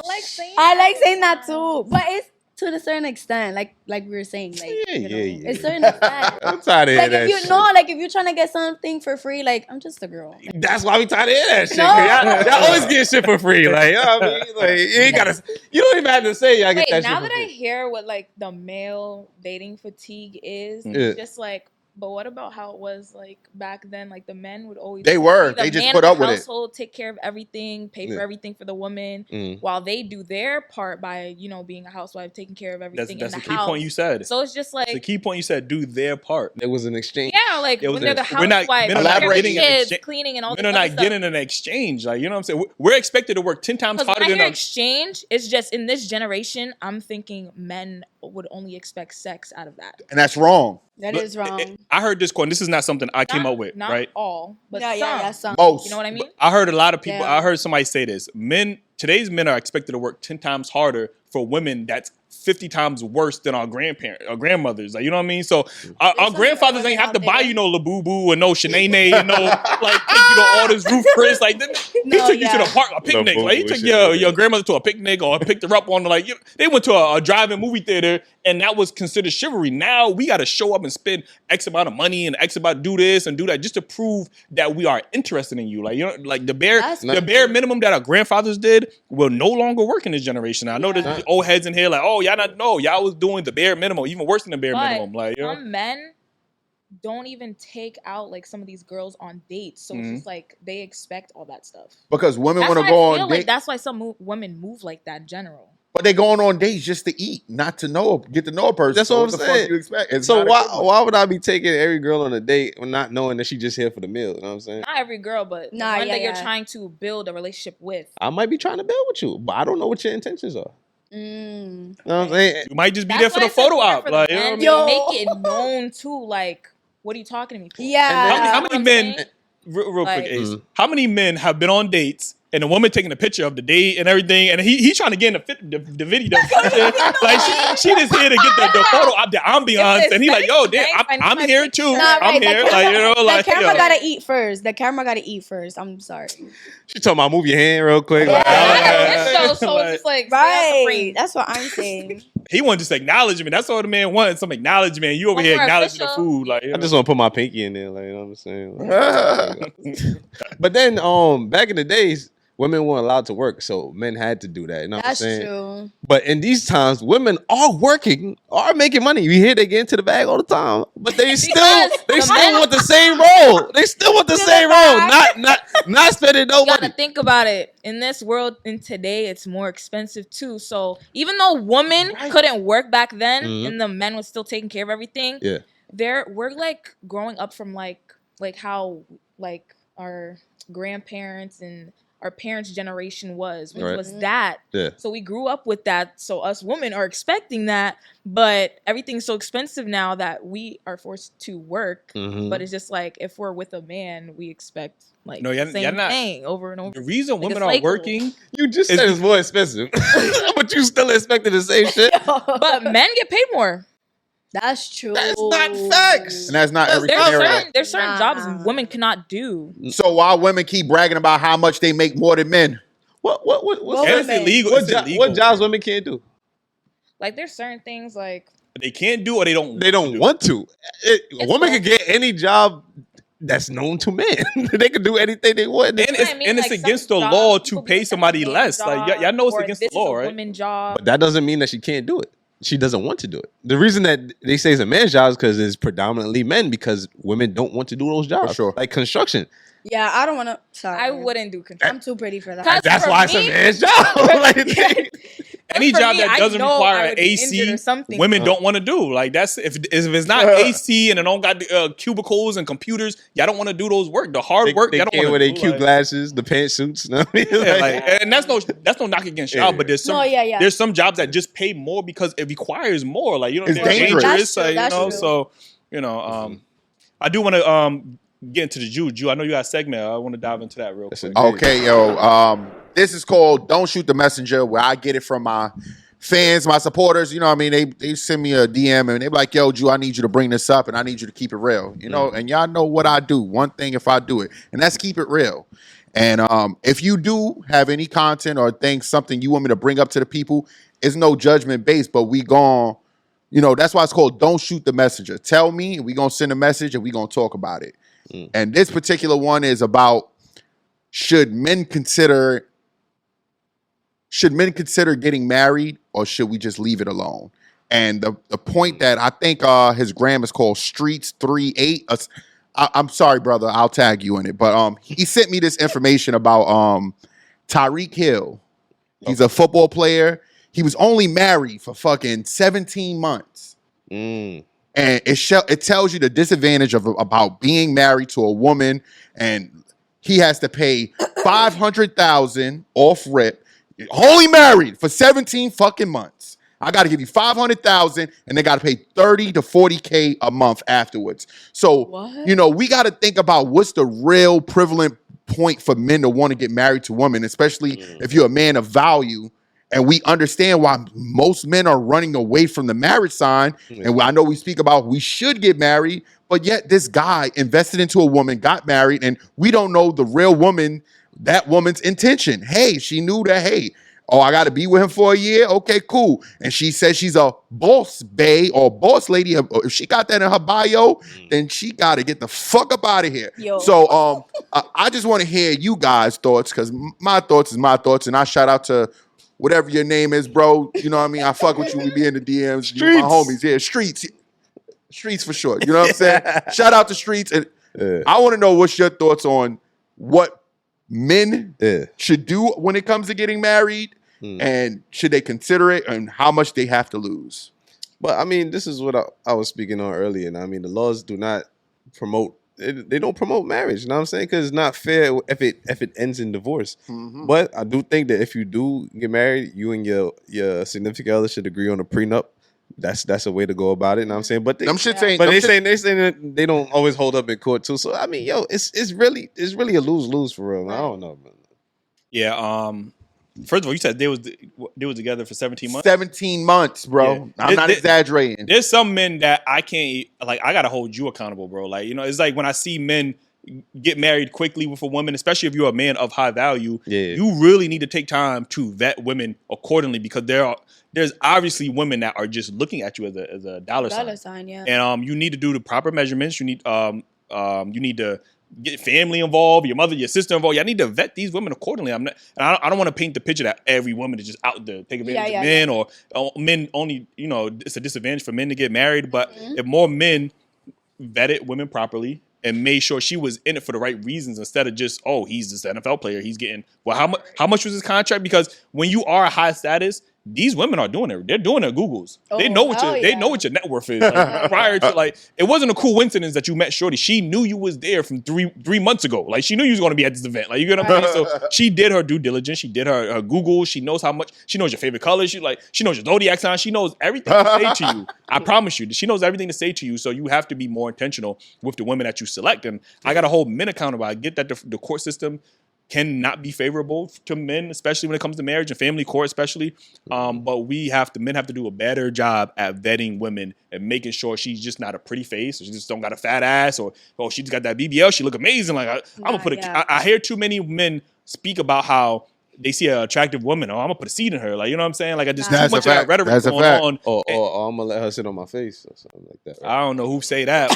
Speaker 3: I like saying
Speaker 2: that too, but it's to a certain extent, like we were saying, like
Speaker 4: Yeah.
Speaker 2: it's certain extent.
Speaker 4: I'm tired of hearing
Speaker 2: Like
Speaker 4: that
Speaker 2: if you
Speaker 4: shit.
Speaker 2: know, like if you're trying to get something for free, like I'm just a girl. Like,
Speaker 4: That's why we tired of hearing that shit.
Speaker 2: No.
Speaker 4: 'Cause y'all always get shit for free. Like, you know what I mean? Like, you don't even have to say y'all get
Speaker 3: Wait,
Speaker 4: that
Speaker 3: now
Speaker 4: shit
Speaker 3: that
Speaker 4: for
Speaker 3: I
Speaker 4: free.
Speaker 3: hear what like the male dating fatigue is,
Speaker 4: Yeah.
Speaker 3: it's just like, but what about how it was like back then? Like the men would always
Speaker 5: They were.
Speaker 3: be the
Speaker 5: They just
Speaker 3: man
Speaker 5: put
Speaker 3: of
Speaker 5: up
Speaker 3: the
Speaker 5: with it.
Speaker 3: household, take care of everything, pay for
Speaker 4: Yeah.
Speaker 3: everything for the woman,
Speaker 4: Mm.
Speaker 3: while they do their part by, you know, being a housewife, taking care of
Speaker 1: That's
Speaker 3: everything
Speaker 1: the
Speaker 3: in the
Speaker 1: key
Speaker 3: house.
Speaker 1: point you said.
Speaker 3: So it's just like,
Speaker 1: The key point you said, do their part.
Speaker 4: There was an exchange.
Speaker 3: yeah, like
Speaker 1: It was
Speaker 3: when they're the
Speaker 1: we're not-
Speaker 3: housewife,
Speaker 1: men are
Speaker 5: not
Speaker 3: taking care of
Speaker 5: getting
Speaker 3: the
Speaker 5: an
Speaker 3: kids,
Speaker 1: exchange-
Speaker 3: cleaning and all
Speaker 1: Men
Speaker 3: this
Speaker 1: are
Speaker 3: other
Speaker 1: not
Speaker 3: stuff.
Speaker 1: getting an exchange. Like, you know what I'm saying? We're expected to work 10 times
Speaker 3: Because
Speaker 1: harder
Speaker 3: when I
Speaker 1: than
Speaker 3: hear
Speaker 1: us.
Speaker 3: exchange, it's just in this generation, I'm thinking men would only expect sex out of that.
Speaker 5: And that's wrong.
Speaker 2: that
Speaker 1: Look,
Speaker 2: is wrong.
Speaker 1: I heard this quote. And this is not something I came up with,
Speaker 3: Not
Speaker 1: right?
Speaker 3: all, but some.
Speaker 5: Most.
Speaker 3: You know what I mean?
Speaker 1: I heard a lot of people.
Speaker 2: Yeah.
Speaker 1: I heard somebody say this. Today's men are expected to work 10 times harder for women. That's 50 times worse than our grandparents or grandmothers. Like, you know what I mean? So our
Speaker 2: some
Speaker 1: grandfathers
Speaker 2: women
Speaker 1: ain't have
Speaker 2: out
Speaker 1: to buy
Speaker 2: there.
Speaker 1: you no Labubu and no Shanae and no like take you to all this Ruth Chris. Like he
Speaker 2: No,
Speaker 1: took you to
Speaker 2: yeah.
Speaker 1: the park, a picnic. Like he
Speaker 4: Labubu
Speaker 1: took
Speaker 4: shit,
Speaker 1: your grandmother to a picnic or picked her up on like they went to a drive-in movie theater and that was considered chivalry. Now we got to show up and spend X amount of money and X amount do this and do that just to prove that we are interested in you. Like, you know, like the bare minimum that our grandfathers did will no longer work in this generation. I know there's old heads in here like, oh, y'all was doing the bare minimum, even worse than the bare minimum. Like, you know?
Speaker 3: Some men don't even take out like some of these girls on dates, so it's just like they expect all that stuff.
Speaker 5: Because women
Speaker 3: That's
Speaker 5: want
Speaker 3: why
Speaker 5: to go
Speaker 3: I
Speaker 5: on
Speaker 3: feel like
Speaker 5: dates.
Speaker 3: that's why some women move like that in general.
Speaker 5: they going on dates just to eat, not to get to know a person.
Speaker 4: That's what I'm
Speaker 5: the
Speaker 4: saying.
Speaker 5: Fuck you expect? It's
Speaker 4: so
Speaker 5: not a good one.
Speaker 4: why would I be taking every girl on a date not knowing that she just here for the meal? You know what I'm saying?
Speaker 3: Not every girl, but the one that you're trying to build a relationship with.
Speaker 4: I might be trying to build with you, but I don't know what your intentions are. You know what I'm saying?
Speaker 1: You might just be there for the photo op. Like, you know what I mean?
Speaker 3: Make it known too. Like, what are you talking to me for?
Speaker 2: Yeah.
Speaker 1: How many men? Real quick, Ace. How many men have been on dates and a woman taking a picture of the date and everything, and he's trying to get in the video? Like she just here to get the photo op, the ambiance, and he's like, "Yo, damn, I'm here too. I'm here." Like, you know, like
Speaker 2: the camera gotta eat first. The camera gotta eat first. I'm sorry.
Speaker 4: She talking about move your hand real quick.
Speaker 3: Yeah. So it's just like
Speaker 2: right. That's what I'm saying.
Speaker 1: He wants just acknowledgement. That's all the man wants. Some acknowledgement. You over here acknowledging the food. Like,
Speaker 4: I just want to put my pinky in there. Like, you know what I'm saying? Like, but then, back in the days, women weren't allowed to work, so men had to do that. You know what I'm saying?
Speaker 2: That's true.
Speaker 4: But in these times, women are working, are making money. You hear they get into the bag all the time, but they still want the same role. They still want the same role. Not spending no money.
Speaker 3: You gotta think about it. In this world, in today, it's more expensive too. So even though women couldn't work back then, and the men was still taking care of everything, we're like growing up from like how like our grandparents and our parents' generation was, which was that. Yeah. So we grew up with that. So us women are expecting that, but everything's so expensive now that we are forced to work. But it's just like if we're with a man, we expect like the same thing over and over.
Speaker 1: The reason women are working,
Speaker 4: you just said it's more expensive, but you still expected the same shit.
Speaker 3: But men get paid more.
Speaker 2: That's true.
Speaker 4: That's not facts.
Speaker 5: And that's not every scenario.
Speaker 3: There's certain jobs women cannot do.
Speaker 5: So why women keep bragging about how much they make more than men?
Speaker 1: What's illegal?
Speaker 4: What jobs women can't do?
Speaker 3: Like there's certain things like
Speaker 1: they can't do or they don't
Speaker 4: want to. A woman can get any job that's known to men. They can do anything they want.
Speaker 1: And it's against the law to pay somebody less. Like y'all know it's against the law, right?
Speaker 3: Job.
Speaker 4: But that doesn't mean that she can't do it. She doesn't want to do it. The reason that they say it's a man's job is because it's predominantly men, because women don't want to do those jobs. For sure. Like construction.
Speaker 2: Yeah, I don't want to. Sorry.
Speaker 3: I wouldn't do construction.
Speaker 2: I'm too pretty for that.
Speaker 4: That's why it's a man's job.
Speaker 1: Any job that doesn't require an AC, women don't want to do. Like that's if it's not AC and it don't got cubicles and computers, y'all don't want to do those work. The hard work, y'all don't want to do.
Speaker 4: They cute glasses, the pantsuits.
Speaker 1: And that's no knock against y'all, but there's some jobs that just pay more because it requires more. Like, you know,
Speaker 5: it's dangerous.
Speaker 1: So I do want to get into the Jew. I know you got a segment. I want to dive into that real quick.
Speaker 5: Okay, yo. This is called Don't Shoot the Messenger, where I get it from my fans, my supporters. You know what I mean? They send me a DM and they're like, yo, Jew, I need you to bring this up and I need you to keep it real. You know, and y'all know what I do. One thing if I do it, and that's keep it real. And if you do have any content or something you want me to bring up to the people, it's no judgment based, but we gon', you know, that's why it's called Don't Shoot the Messenger. Tell me, and we gonna send a message and we gonna talk about it. And this particular one is about should men consider getting married or should we just leave it alone? And the point that I think his gram is called Streets38. I'm sorry, brother. I'll tag you in it. But he sent me this information about Tyreek Hill. He's a football player. He was only married for fucking 17 months. And it tells you the disadvantage about being married to a woman, and he has to pay $500,000 off rip. Only married for 17 fucking months. I got to give you $500,000, and they got to pay $30 to $40K a month afterwards. So you know we got to think about what's the real prevalent point for men to want to get married to women, especially if you're a man of value. And we understand why most men are running away from the marriage sign. And I know we speak about we should get married, but yet this guy invested into a woman, got married, and we don't know the real woman, that woman's intention. Hey, she knew that, hey, I got to be with him for a year? Okay, cool. And she says she's a boss bae or boss lady. If she got that in her bio, then she got to get the fuck up out of here. Yo. So I just want to hear you guys' thoughts, because my thoughts is my thoughts, and I shout out to whatever your name is, bro. You know what I mean? I fuck with you. We be in the DMs. Streets. You my homies. Yeah, Streets. Streets for sure. You know what I'm saying? Shout out to Streets. And I want to know what's your thoughts on what men should do when it comes to getting married, And should they consider it, and how much they have to lose?
Speaker 4: But I mean, this is what I was speaking on earlier. And I mean, the laws do not promote. They don't promote marriage. You know what I'm saying? Because it's not fair if it ends in divorce. But I do think that if you do get married, you and your significant other should agree on a prenup. That's a way to go about it. You know what I'm saying? But they saying that they don't always hold up in court too. So I mean, it's really a lose for real. I don't know, man.
Speaker 1: Yeah. First of all, you said they was together for 17 months.
Speaker 5: 17 months, bro. Yeah. I'm not exaggerating.
Speaker 1: There's some men that I can't I gotta hold you accountable, bro. Like, it's like when I see men get married quickly with a woman, especially if you're a man of high value, you really need to take time to vet women accordingly, because there's obviously women that are just looking at you as a dollar sign.
Speaker 2: Yeah.
Speaker 1: And you need to do the proper measurements. You need to get family involved, your mother, your sister involved. I need to vet these women accordingly. I don't want to paint the picture that every woman is just out there taking advantage of men, or men only, it's a disadvantage for men to get married. But if more men vetted women properly and made sure she was in it for the right reasons, instead of just, he's this NFL player, he's getting, how much was his contract? Because when you are a high status, these women are doing it. They're doing their Googles. They know what your net worth is. Like, prior to, it wasn't a coincidence that you met Shorty. She knew you was there from three months ago. Like, she knew you was going to be at this event. Like, you get what I'm saying? So she did her due diligence. She did her Google. She knows how much. She knows your favorite colors. She knows your zodiac sign. She knows everything to say to you. I promise you. She knows everything to say to you. So you have to be more intentional with the women that you select. And I got to hold men accountable. I get that the court system cannot be favorable to men, especially when it comes to marriage and family court, especially. But men have to do a better job at vetting women and making sure she's just not a pretty face, or she just don't got a fat ass, or she's got that BBL, she look amazing. Like I'm gonna put I hear too many men speak about how they see an attractive woman. I'm gonna put a seed in her. Like, you know what I'm saying? Like, I just too much of that rhetoric going on.
Speaker 4: Or I'm gonna let her sit on my face or something like that. Right?
Speaker 1: I don't know who say that.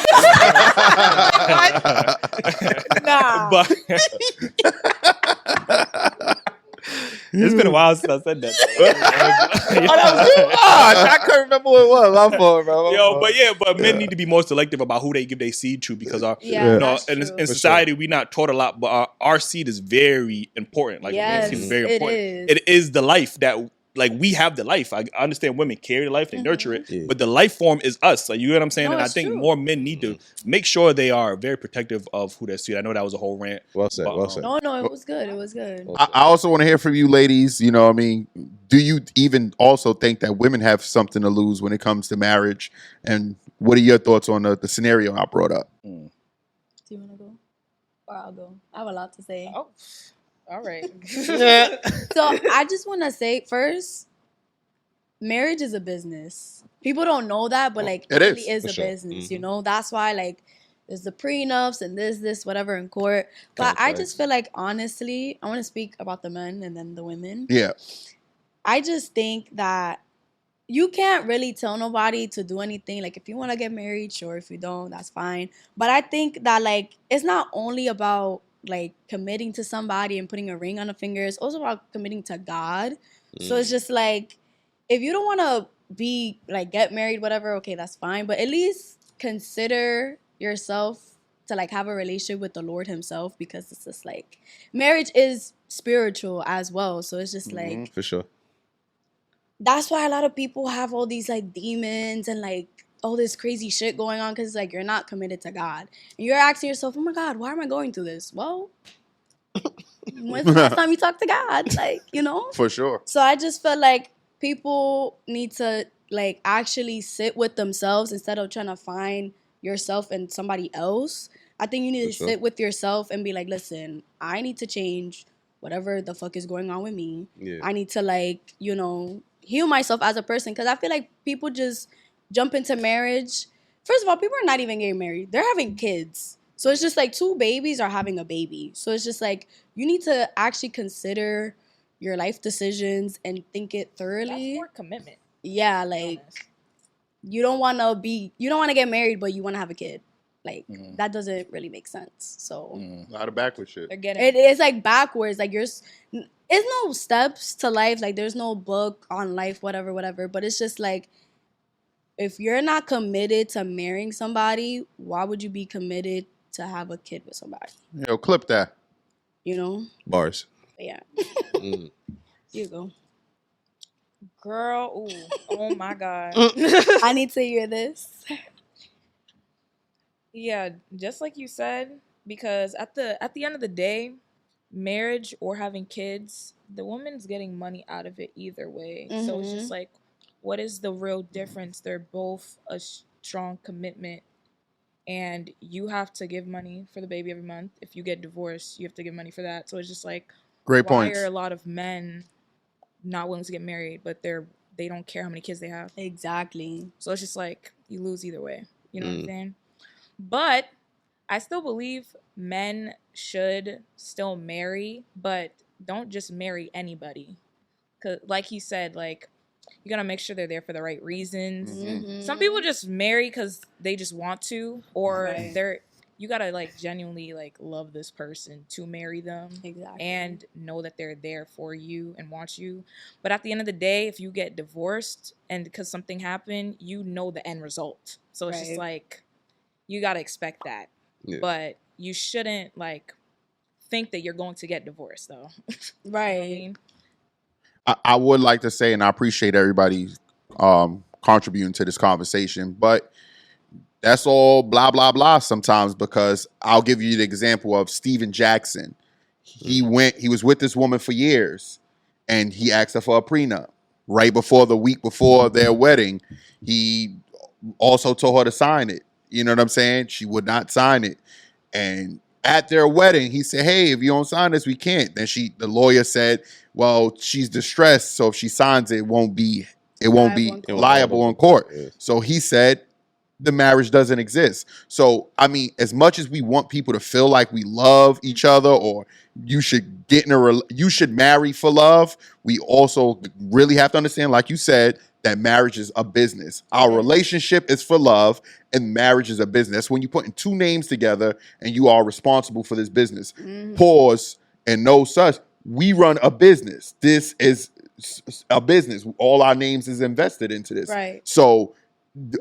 Speaker 2: Nah.
Speaker 1: But it's been a while since I said that.
Speaker 4: I couldn't remember what it was. My fault, bro.
Speaker 1: But men need to be more selective about who they give their seed to, because in society we not taught a lot, but our seed is very important. Like,
Speaker 2: yes,
Speaker 1: seed is very important. It is the life that. Like, we have the life. I understand women carry the life, they nurture it, but the life form is us. Like, you know what I'm saying? And I think more men need to make sure they are very protective of who they're seed. I know that was a whole rant.
Speaker 4: Well said.
Speaker 2: No, it was good. It was good.
Speaker 5: I also want to hear from you ladies. You know what I mean? Do you even also think that women have something to lose when it comes to marriage? And what are your thoughts on the scenario I brought up?
Speaker 2: Do you want to go? Or I'll go. I have a lot to say.
Speaker 3: Oh. All right.
Speaker 2: So I just want to say first, marriage is a business. People don't know that, but it really is a business. You know, that's why there's the prenups and this whatever in court. But I just feel like, honestly, I want to speak about the men and then the women.
Speaker 5: Yeah.
Speaker 2: I just think that you can't really tell nobody to do anything. Like, if you want to get married, sure. If you don't, that's fine. But I think that it's not only about committing to somebody and putting a ring on a finger. It's also about committing to God. So it's just if you don't want to be get married, whatever, okay, that's fine. But at least consider yourself to have a relationship with the Lord himself, because it's just marriage is spiritual as well. So it's just
Speaker 4: for sure.
Speaker 2: That's why a lot of people have all these demons and all this crazy shit going on, because you're not committed to God. And you're asking yourself, oh my God, why am I going through this? Well, when's the last time you talked to God?
Speaker 5: For sure.
Speaker 2: So I just feel people need to actually sit with themselves instead of trying to find yourself in somebody else. I think you need to sit with yourself and be listen, I need to change whatever the fuck is going on with me. Yeah. I need to heal myself as a person, because I feel people just jump into marriage. First of all, people are not even getting married. They're having kids. So it's just two babies are having a baby. So it's just you need to actually consider your life decisions and think it thoroughly.
Speaker 3: That's more commitment.
Speaker 2: Yeah, you don't want to get married, but you want to have a kid. That doesn't really make sense. So
Speaker 5: a lot of backwards shit.
Speaker 2: It is backwards. There's no steps to life. There's no book on life, whatever. But it's just if you're not committed to marrying somebody, why would you be committed to have a kid with somebody?
Speaker 5: Yo, clip that.
Speaker 2: You know?
Speaker 4: Bars.
Speaker 2: But yeah. You go.
Speaker 3: Girl, ooh, oh my God.
Speaker 2: I need to hear this.
Speaker 3: Yeah, just like you said, because at the end of the day, marriage or having kids, the woman's getting money out of it either way. So it's just like, what is the real difference? They're both a strong commitment, and you have to give money for the baby every month. If you get divorced, you have to give money for that. So it's just like,
Speaker 5: Great
Speaker 3: why
Speaker 5: points.
Speaker 3: are a lot of men not willing to get married, but they don't care how many kids they have?
Speaker 2: Exactly.
Speaker 3: So it's just like, you lose either way. You know what I'm saying? But I still believe men should still marry, but don't just marry anybody. Cause like he said, like, you gotta make sure they're there for the right reasons. Some people just marry because they just want to, or you gotta like genuinely like love this person to marry them.
Speaker 2: Exactly.
Speaker 3: And know that they're there for you and want you. But at the end of the day, if you get divorced and because something happened, you know the end result. So it's just like, you gotta expect that. Yeah. But you shouldn't like think that you're going to get divorced though.
Speaker 2: Right.
Speaker 3: You know what I mean?
Speaker 5: I would like to say, and I appreciate everybody contributing to this conversation, but that's all blah, blah, blah sometimes, because I'll give you the example of Steven Jackson. He was with this woman for years, and he asked her for a prenup. Right before the week before their wedding, he also told her to sign it. You know what I'm saying? She would not sign it. And at their wedding, he said, hey, if you don't sign this, we can't. Then the lawyer said, well, she's distressed, so if she signs it, it won't be liable in court. Yes. So he said the marriage doesn't exist. So, I mean, as much as we want people to feel like we love each other, or you should you should marry for love, we also really have to understand, like you said, that marriage is a business. Our relationship is for love, and marriage is a business. That's when you're putting two names together and you are responsible for this business. Pause and no such. We run a business. This is a business. All our names is invested into this.
Speaker 2: Right.
Speaker 5: So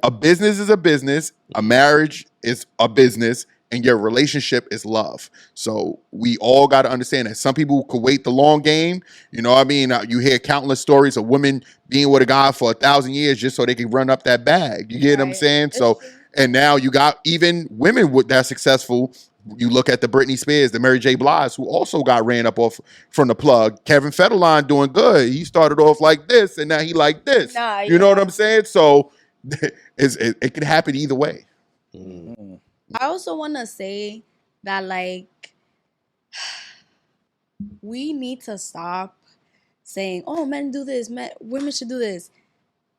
Speaker 5: a business is a business. A marriage is a business. And your relationship is love. So we all got to understand that some people could wait the long game. You know what I mean? You hear countless stories of women being with a guy for 1,000 years just so they can run up that bag. You get what I'm saying? So, and now you got even women that successful. You look at the Britney Spears, the Mary J. Blige, who also got ran up off from the plug. Kevin Federline doing good. He started off like this, and now he like this. You know what I'm saying? So it could happen either way.
Speaker 2: I also want to say that, like, we need to stop saying, oh, men do this, women should do this.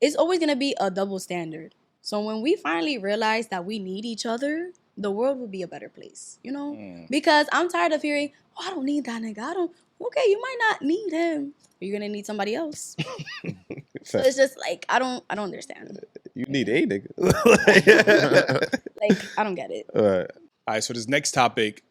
Speaker 2: It's always going to be a double standard. So when we finally realize that we need each other, the world will be a better place, you know? Because I'm tired of hearing, oh, I don't need that nigga. Okay, you might not need him, but you're going to need somebody else. So it's just like, I don't understand.
Speaker 4: You need a nigga.
Speaker 2: Like, I don't get it.
Speaker 1: All right, so this next topic,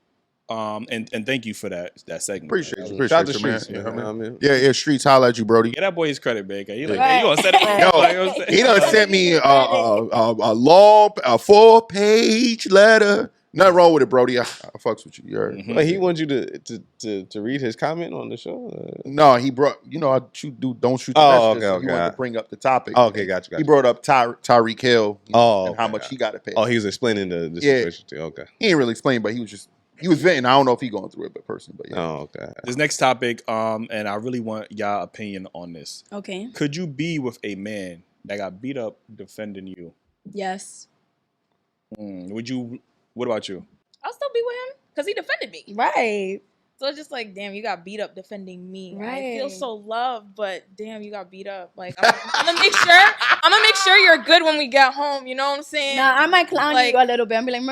Speaker 1: and thank you for that segment.
Speaker 5: Appreciate you, man.
Speaker 4: Yeah,
Speaker 5: Yeah, Streets, holla at you, Brody.
Speaker 1: Get that boy his credit, baker. He like, hey, you gonna set it wrong?
Speaker 5: He done sent me a long 4-page letter. Nothing wrong with it, Brody. I fucks with you. You heard.
Speaker 4: But he wants you to read his comment on the show.
Speaker 5: No, he brought. You know, don't shoot the messages.
Speaker 4: Okay.
Speaker 5: He wanted to bring up the topic.
Speaker 4: Okay, gotcha.
Speaker 5: He brought up Tyreek Hill. And how much
Speaker 4: gotcha.
Speaker 5: he got to pay.
Speaker 4: Oh, he was explaining the situation too. Okay.
Speaker 5: He didn't really explain, but he was venting. I don't know if he going through it, but personally, but yeah.
Speaker 4: Oh, okay.
Speaker 1: This next topic, and I really want y'all opinion on this.
Speaker 2: Okay.
Speaker 1: Could you be with a man that got beat up defending you?
Speaker 2: Yes.
Speaker 1: Would you? What about you?
Speaker 3: I'll still be with him because he defended me.
Speaker 2: Right.
Speaker 3: So it's just like, damn, you got beat up defending me.
Speaker 2: Right.
Speaker 3: I feel so loved, but damn, you got beat up. Like, I'm gonna make sure you're good when we get home. You know what I'm saying?
Speaker 2: Nah, I might clown you a little bit. I'm be like,
Speaker 3: I'm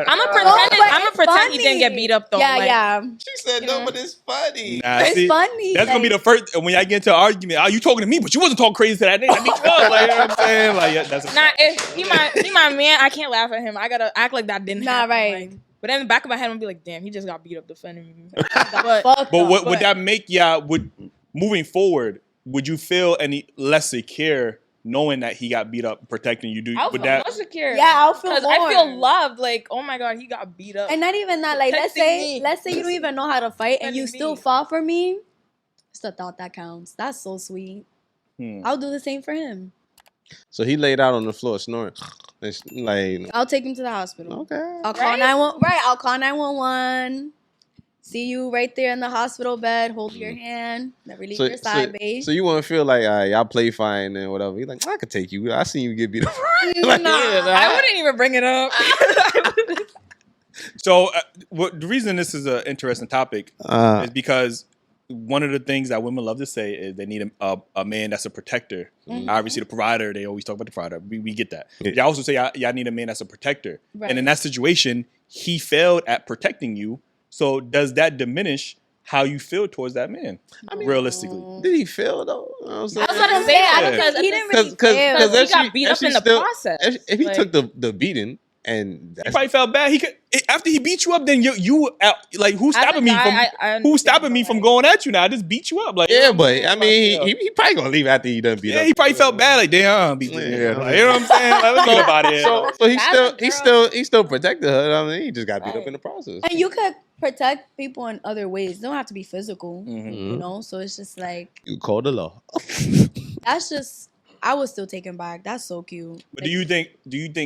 Speaker 3: gonna pretend he didn't get beat up though.
Speaker 2: Yeah.
Speaker 4: She said, no, but it's funny.
Speaker 1: Nah,
Speaker 2: it's funny.
Speaker 1: That's gonna be the first when y'all get into an argument. Oh, you talking to me, but you wasn't talking crazy to that nigga. I beat you up. Like, you know what I'm saying? Like, yeah, that's
Speaker 3: if he my man, I can't laugh at him. I gotta act like that didn't happen.
Speaker 2: Right.
Speaker 3: Like, but in the back of my head, I'm gonna be like, damn, he just got beat up defending me.
Speaker 1: But would that make y'all, moving forward, would you feel any less secure knowing that he got beat up protecting you?
Speaker 3: I'll feel more secure.
Speaker 2: Yeah, I'll feel more.
Speaker 3: I feel loved. Like, oh my God, he got beat up.
Speaker 2: And not even that. Like, let's say you don't even know how to fight and you still fall for me. It's the thought that counts. That's so sweet.
Speaker 1: Hmm.
Speaker 2: I'll do the same for him.
Speaker 4: So he laid out on the floor snoring. It's like,
Speaker 2: I'll take him to the hospital.
Speaker 4: okay.
Speaker 2: I'll call 911. Right, I'll call 911. See you right there in the hospital bed. Hold your hand. Never leave your side, babe.
Speaker 4: So you want to feel like, all right, y'all play fine and whatever. He's like, I could take you. I seen you get beat up.
Speaker 3: Like, I wouldn't even bring it up.
Speaker 1: So the reason this is an interesting topic is because one of the things that women love to say is they need a man that's a protector. Mm-hmm. Obviously, the provider, they always talk about the provider. We get that. Yeah. They also say y'all need a man that's a protector. Right. And in that situation, he failed at protecting you. So does that diminish how you feel towards that man? I mean, realistically,
Speaker 4: did he fail though?
Speaker 3: I was about to say that because he didn't really fail. He got beat up in the process.
Speaker 4: If he took the beating, and
Speaker 1: he probably felt bad. He could after he beat you up. Then you like who's stopping me from who's stopping me from going at you now? I just beat you up. Like
Speaker 4: yeah, but I mean he probably gonna leave after he done beat up.
Speaker 1: Yeah, he probably felt bad. Like damn, beat you. Yeah, like, you know what I'm saying? Like, let's think about it.
Speaker 4: So he still protected her. I mean, he just got beat up in the process.
Speaker 2: And you could protect people in other ways. It don't have to be physical, you know. So it's just like
Speaker 4: you call the law.
Speaker 2: That's just. I was still taken back. That's so cute.
Speaker 1: But do you think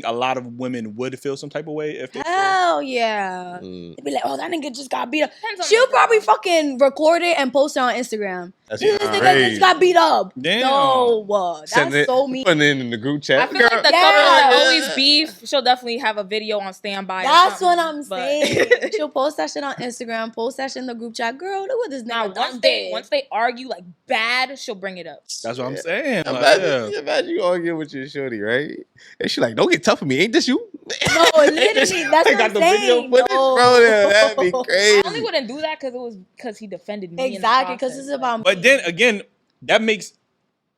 Speaker 1: a lot of women would feel some type of way if they
Speaker 2: Hell yeah. They'd be like, oh, that nigga just got beat up. She'll probably fucking record it and post it on Instagram. This nigga just got beat up.
Speaker 1: Damn.
Speaker 2: No, that's so mean.
Speaker 4: Putting it in the group chat.
Speaker 3: I feel like the couple always beef. She'll definitely have a video on standby.
Speaker 2: That's what I'm saying. She'll post that shit on Instagram, post that shit in the group chat. Girl, look what this nigga
Speaker 3: once they argue like bad, she'll bring it up.
Speaker 1: That's what I'm saying.
Speaker 4: Imagine you arguing with your shorty, right? And she like, don't get tough with me. Ain't this you?
Speaker 2: No, literally, that's what I'm saying.
Speaker 4: Footage, bro, that'd be crazy.
Speaker 3: I only wouldn't do that because he defended me.
Speaker 2: Exactly, because it's about me.
Speaker 1: But then again, that makes,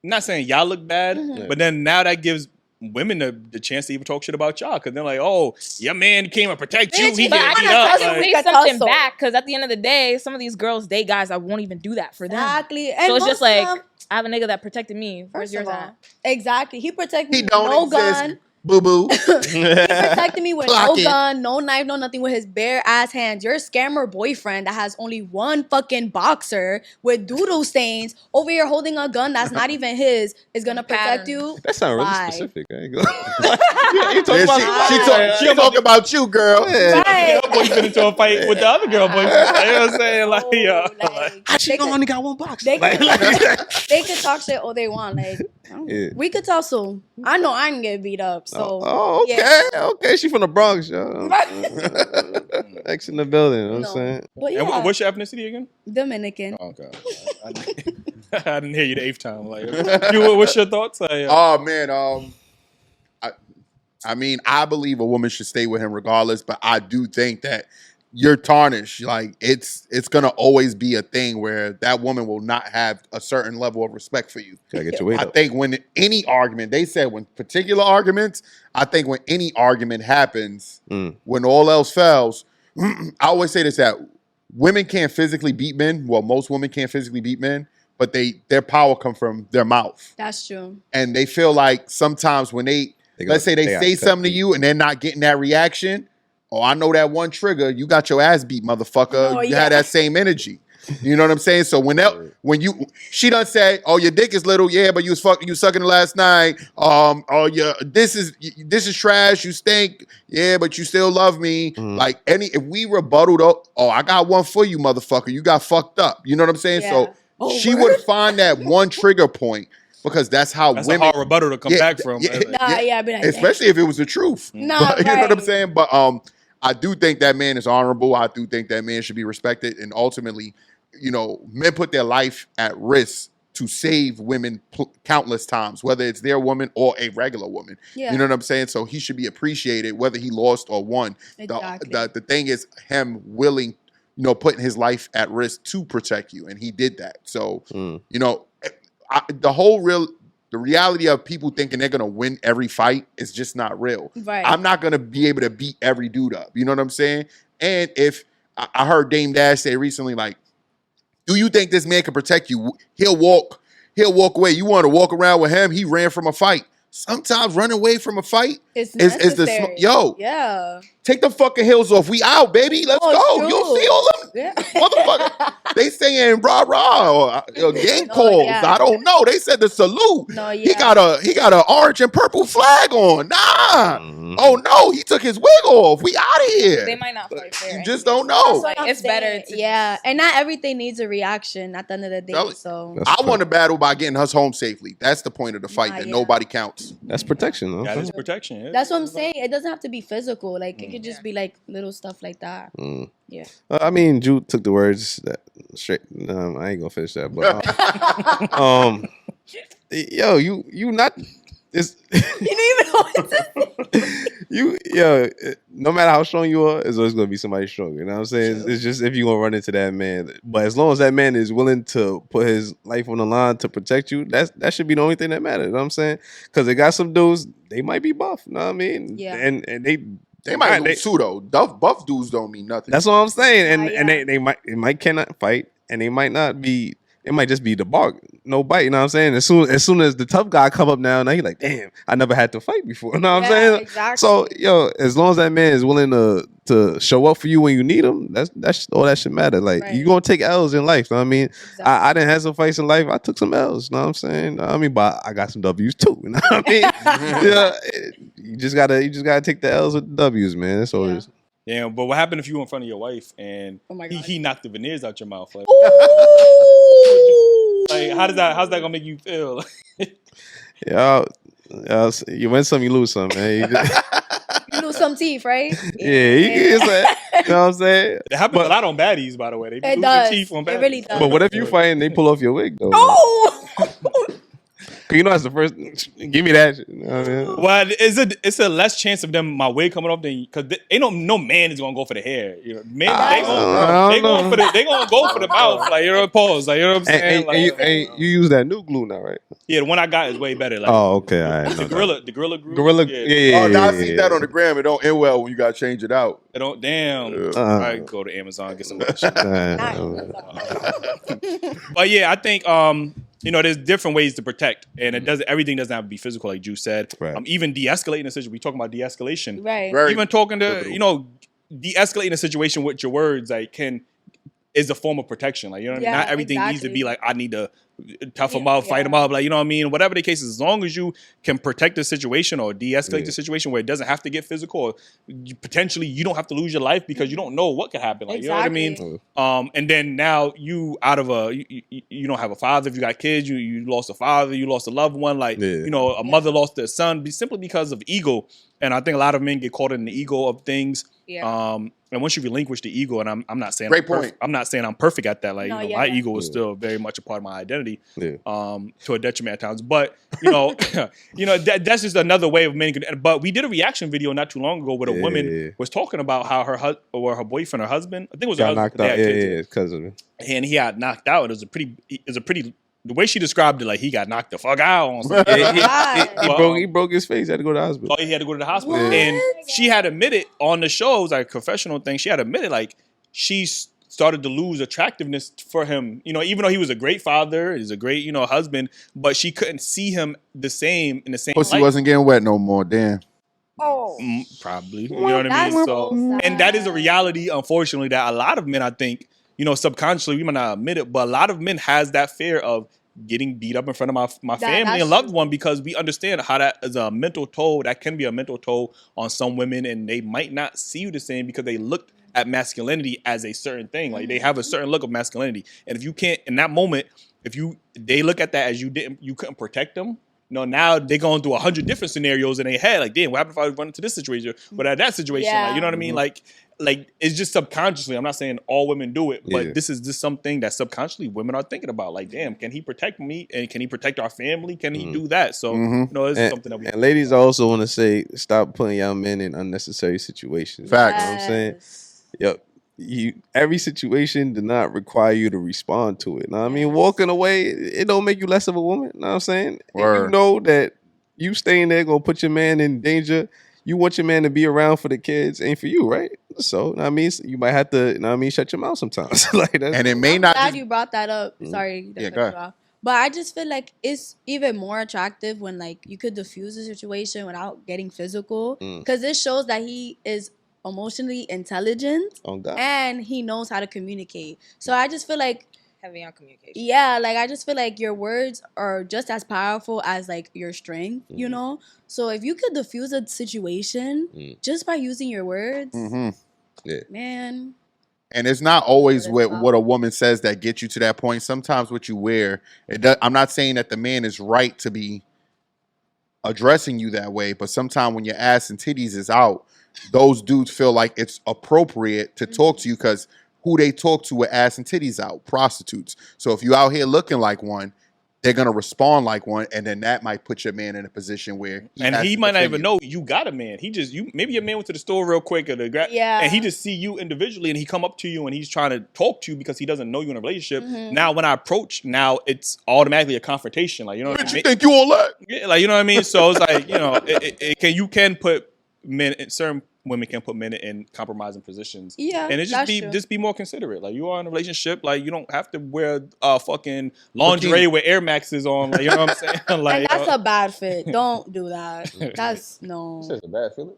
Speaker 1: I'm not saying y'all look bad, but then now that gives women the chance to even talk shit about y'all, because they're like, oh, your man came to protect you. He
Speaker 3: but
Speaker 1: beat up.
Speaker 3: Say something back, because at the end of the day, some of these girls date guys that won't even do that for them.
Speaker 2: Exactly.
Speaker 3: So it's just like, I have a nigga that protected me. Where's yours at?
Speaker 2: Exactly. He protected me with no gun.
Speaker 5: Boo-boo.
Speaker 2: He protected me with no gun, no knife, no nothing, with his bare ass hands. Your scammer boyfriend that has only one fucking boxer with doodle stains over here holding a gun that's not even his is gonna protect you.
Speaker 4: That sounds really specific. I ain't
Speaker 5: she talk about you, girl.
Speaker 2: Right.
Speaker 1: Your boyfriend into a fight with the other girl boyfriend. You know what I'm saying? Like, yo.
Speaker 4: How she only got one box?
Speaker 2: They could talk shit all they want. Like, we could tussle. I know I can get beat up. So
Speaker 4: okay. She from the Bronx, yo. X in the building. You know what I'm saying?
Speaker 2: But
Speaker 1: and what's your ethnicity again?
Speaker 2: Dominican.
Speaker 1: Oh, okay. I didn't hear you the 8th time. Like, what's your thoughts?
Speaker 5: Oh man, I mean, I believe a woman should stay with him regardless, but I do think that you're tarnished. Like it's gonna always be a thing where that woman will not have a certain level of respect for you.
Speaker 4: Gotta get your weight up.
Speaker 5: I think when any argument, they said when particular arguments, I think when any argument happens, when all else fails, I always say this, that women can't physically beat men. Well, most women can't physically beat men, but their power comes from their mouth.
Speaker 2: That's true.
Speaker 5: And they feel like sometimes when let's say they say something to you and they're not getting that reaction. Oh, I know that one trigger. You got your ass beat, motherfucker. You had that same energy. You know what I'm saying? So she done said, "Oh, your dick is little, yeah, but you sucking it last night. Oh, yeah, this is trash. You stink, yeah, but you still love me." Like if we rebutted up, "Oh, I got one for you, motherfucker. You got fucked up." You know what I'm saying?
Speaker 2: Yeah.
Speaker 5: So she would find that one trigger point. Because that's how
Speaker 1: that's
Speaker 5: women.
Speaker 1: a hard rebuttal to come back from.
Speaker 2: I'd be like,
Speaker 5: especially if it was the truth. You know what I'm saying? But I do think that man is honorable. I do think that man should be respected. And ultimately, men put their life at risk to save women countless times, whether it's their woman or a regular woman. Yeah. You know what I'm saying? So he should be appreciated, whether he lost or won. Exactly. The thing is him willing, putting his life at risk to protect you. And he did that. So, the reality of people thinking they're going to win every fight is just not real.
Speaker 2: Right.
Speaker 5: I'm not going to be able to beat every dude up. You know what I'm saying? And if I heard Dame Dash say recently, like, do you think this man can protect you? He'll walk away. You want to walk around with him? He ran from a fight. Sometimes running away from a fight
Speaker 2: It's
Speaker 5: is
Speaker 2: necessary. Yeah.
Speaker 5: take the fucking heels off. We out, baby. Let's go. You'll see all them motherfuckers. They saying rah rah or gang calls.
Speaker 2: yeah.
Speaker 5: I don't know. They said the salute.
Speaker 2: No,
Speaker 5: He
Speaker 2: yeah.
Speaker 5: got a orange and purple flag on. Nah. Oh no, he took his wig off. We out of here.
Speaker 3: They might not fight fair.
Speaker 5: You just don't know.
Speaker 3: Like, it's better to
Speaker 2: Yeah, and not everything needs a reaction at the end of the day. So
Speaker 5: I want to battle by getting us home safely. That's the point of the fight.
Speaker 2: Nah,
Speaker 5: that
Speaker 2: yeah.
Speaker 5: nobody counts.
Speaker 4: That's protection, though.
Speaker 1: That is protection. Yeah.
Speaker 2: that's what I'm saying. It doesn't have to be physical. Like it could just be like little stuff like that. Yeah.
Speaker 4: I mean, Drew took the words that straight. I ain't gonna finish that, but yo, you not. It's,
Speaker 2: You didn't even know what to say.
Speaker 4: no matter how strong you are, it's always gonna be somebody stronger. You know what I'm saying?
Speaker 2: True.
Speaker 4: It's just if you gonna run into that man, but as long as that man is willing to put his life on the line to protect you, that should be the only thing that matters. You know what I'm saying? Because they got some dudes, they might be buff. You know what I mean?
Speaker 2: Yeah.
Speaker 4: And
Speaker 5: They might lose too though. Buff dudes don't mean nothing.
Speaker 4: That's what I'm saying. And
Speaker 2: Yeah,
Speaker 4: and they might cannot fight, and they might not be. It might just be the bark, no bite. You know what I'm saying? As soon as the tough guy come up now you like, damn, I never had to fight before. You know what I'm saying?
Speaker 2: Exactly.
Speaker 4: So as long as that man is willing to show up for you when you need him, that's all that should matter. Like
Speaker 2: Right.
Speaker 4: you gonna take L's in life. You know what I mean?
Speaker 2: Exactly.
Speaker 4: I didn't have some fights in life. I took some L's. You know what I'm saying? I mean, but I got some W's too. You know what I mean? Yeah, you just gotta take the L's with the W's, man. That's all it is.
Speaker 1: Yeah, but what happened if you were in front of your wife and
Speaker 2: Oh my God.
Speaker 1: he knocked the veneers out your mouth? Like,
Speaker 2: Ooh.
Speaker 1: like how's that gonna make you feel?
Speaker 4: Yeah, you win some, you lose some, man.
Speaker 2: You lose some teeth, right?
Speaker 4: Yeah, you know what I'm saying?
Speaker 1: It happens a lot on baddies, by the way. They
Speaker 2: It
Speaker 1: lose
Speaker 2: does.
Speaker 1: their teeth on baddies.
Speaker 2: It really does.
Speaker 4: But what if you fight and they pull off your wig, though?
Speaker 2: Oh.
Speaker 4: You know that's the first. Give me that shit. You know what I mean?
Speaker 1: Well, it's a less chance of them my wig coming off than because ain't no man is gonna go for the hair. You know, men they gonna go for the mouth. Like you know, pause. Like you know what I'm saying.
Speaker 4: And you use that new glue now, right?
Speaker 1: Yeah, the one I got is way better. Like,
Speaker 4: Oh, okay. All right.
Speaker 1: the gorilla glue.
Speaker 4: Gorilla. Yeah.
Speaker 5: Oh, now I see that on the gram. It don't end well when you gotta change it out.
Speaker 1: It don't damn. I go to Amazon and get some. But yeah, I think there's different ways to protect, and everything doesn't have to be physical, like Juice said.
Speaker 4: Right.
Speaker 1: Even de-escalating a situation. We talking about de-escalation.
Speaker 2: Right.
Speaker 5: Very
Speaker 1: Even talking to de-escalating a situation with your words, like is a form of protection. Like, you know what I mean?
Speaker 2: Yeah,
Speaker 1: Not everything needs to
Speaker 2: exactly.
Speaker 1: be like, I need to tough them up, fight them up. Like, you know what I mean? Whatever the case is, as long as you can protect the situation or de-escalate the situation where it doesn't have to get physical, or potentially you don't have to lose your life because you don't know what could happen. Like, you know what I mean? And then now you you don't have a father. If you got kids, you lost a father, you lost a loved one. Like, a mother lost their son simply because of ego. And I think a lot of men get caught in the ego of things.
Speaker 3: Yeah.
Speaker 1: And once you relinquish the ego, and I'm not saying
Speaker 5: Great point.
Speaker 1: I'm not saying I'm perfect at that. Like, my ego is
Speaker 4: Yeah.
Speaker 1: still very much a part of my identity.
Speaker 4: Yeah.
Speaker 1: To a detriment at times. But that's just another way of men. But we did a reaction video not too long ago where a woman was talking about how her boyfriend or husband, I think it was her
Speaker 4: Got
Speaker 1: husband,
Speaker 4: knocked out.
Speaker 1: kids,
Speaker 4: Yeah, cousin.
Speaker 1: and he got knocked out. It was a pretty. The way she described it, like he got knocked the fuck out on something.
Speaker 4: He broke his face. Had to go to the hospital.
Speaker 1: Oh, he had to go to the hospital.
Speaker 2: What?
Speaker 1: And she had admitted on the show, it was like a confessional thing. She had admitted like she started to lose attractiveness for him. Even though he was a great father, he's a great, husband, but she couldn't see him in the same
Speaker 5: Pussy
Speaker 1: light.
Speaker 5: wasn't getting wet no more. Damn.
Speaker 2: Oh.
Speaker 1: Probably. You know what I mean?
Speaker 2: That's
Speaker 1: So,
Speaker 2: so
Speaker 1: and that is a
Speaker 2: sad.
Speaker 1: reality, unfortunately, that a lot of men, I think, subconsciously, we might not admit it, but a lot of men has that fear of getting beat up in front of my family
Speaker 2: that's
Speaker 1: and loved
Speaker 2: true.
Speaker 1: one, because we understand how that is a mental toll. That can be a mental toll on some women, and they might not see you the same because they look at masculinity as a certain thing. Like they have a certain look of masculinity, and if you can't in that moment, they look at that as you couldn't protect them. Now they're going through 100 different scenarios in their head. Like, damn, what happened if I run into this situation? But at that situation, like, you know what I mean? Like it's just subconsciously. I'm not saying all women do it, but this is just something that subconsciously women are thinking about. Like, damn, can he protect me? And can he protect our family? Can he do that? So, it's something that we.
Speaker 4: And ladies, I also want to say, stop putting young men in unnecessary situations.
Speaker 5: Facts.
Speaker 4: You know what I'm saying? Yep. Every situation did not require you to respond to it. Know what I mean? Walking away, it don't make you less of a woman. Know what I'm saying? If you know that you staying there gonna put your man in danger. You want your man to be around for the kids, ain't for you, right? So, I mean, you might have to, shut your mouth sometimes. Like that.
Speaker 5: And it may
Speaker 2: I'm
Speaker 5: not.
Speaker 2: glad
Speaker 5: Just,
Speaker 2: you brought that up. Sorry.
Speaker 5: Yeah, go ahead.
Speaker 2: But I just feel like it's even more attractive when like you could diffuse the situation without getting physical, because it shows that he is emotionally intelligent and he knows how to communicate. So I just feel like
Speaker 3: heavy on communication.
Speaker 2: Yeah, like I just feel like your words are just as powerful as like your strength, you know? So if you could diffuse a situation just by using your words, man.
Speaker 5: And it's not always what a woman says that gets you to that point. Sometimes what you wear, I'm not saying that the man is right to be addressing you that way, but sometimes when your ass and titties is out, those dudes feel like it's appropriate to talk to you because who they talk to with ass and titties out, prostitutes. So if you out here looking like one, they're gonna respond like one, and then that might put your man in a position where
Speaker 1: he might not even know you got a man. Maybe your man went to the store real quick and he just see you individually, and he come up to you and he's trying to talk to you because he doesn't know you in a relationship. Now when I approach, it's automatically a confrontation. Like, you know what I mean?
Speaker 5: You think you all that?
Speaker 1: Yeah, like, you know what I mean. So it's like, you know, you can put men in certain. Women can put men in compromising positions.
Speaker 2: Yeah,
Speaker 1: and it just be more considerate. Like, you are in a relationship, like you don't have to wear fucking lingerie with Air Maxes on. Like, you know what I'm saying? Like,
Speaker 2: that's a bad fit. Don't do that. That's no.
Speaker 4: That's a bad feeling.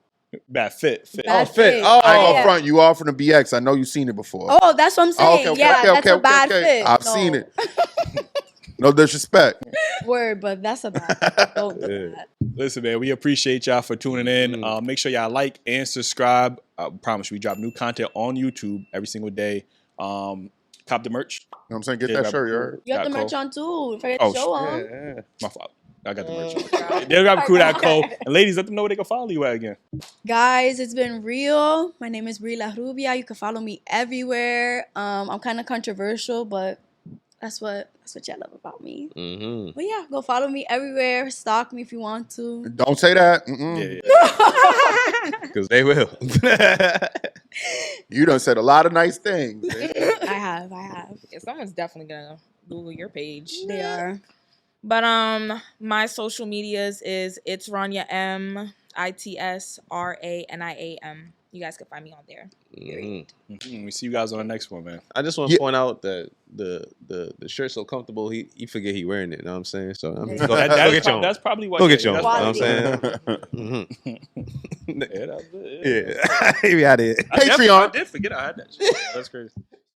Speaker 1: Bad fit.
Speaker 2: Bad
Speaker 5: fit. Oh, I ain't gonna front. You all from the BX. I know you've seen it before.
Speaker 2: Oh, that's what I'm saying. That's a bad fit.
Speaker 5: I've seen it. No disrespect.
Speaker 2: Word, but that's a bad fit. Don't do that.
Speaker 1: Listen, man, we appreciate y'all for tuning in. Make sure y'all like and subscribe. I promise you, we drop new content on YouTube every single day. Cop the merch.
Speaker 5: You know what I'm saying? Get that shirt, you heard?
Speaker 2: You got the merch on too. Forget to show them.
Speaker 1: Yeah. My fault. I got the merch on. Dailyrapupcrew.co. And ladies, let them know where they can follow you at again.
Speaker 2: Guys, it's been real. My name is Brie La Rubia. You can follow me everywhere. I'm kind of controversial, but that's what y'all love about me. But yeah, go follow me everywhere. Stalk me if you want to.
Speaker 5: Don't say that.
Speaker 4: Because they will.
Speaker 5: You done said a lot of nice things.
Speaker 2: I have.
Speaker 3: Yeah, someone's definitely gonna Google your page.
Speaker 2: They are.
Speaker 3: But my social medias is it's Rania M, ITSRANIAM. You guys can find me on there.
Speaker 1: We see you guys on the next one, man.
Speaker 4: I just want to point out that the shirt's so comfortable, he forget he wearing it. You know what I'm saying? So go get your own.
Speaker 1: That's probably why.
Speaker 4: Go get your own.
Speaker 1: You know
Speaker 4: what I'm saying?
Speaker 1: Yeah,
Speaker 4: Yeah. Maybe I did.
Speaker 5: Patreon.
Speaker 1: I did forget I had that shit. That's crazy.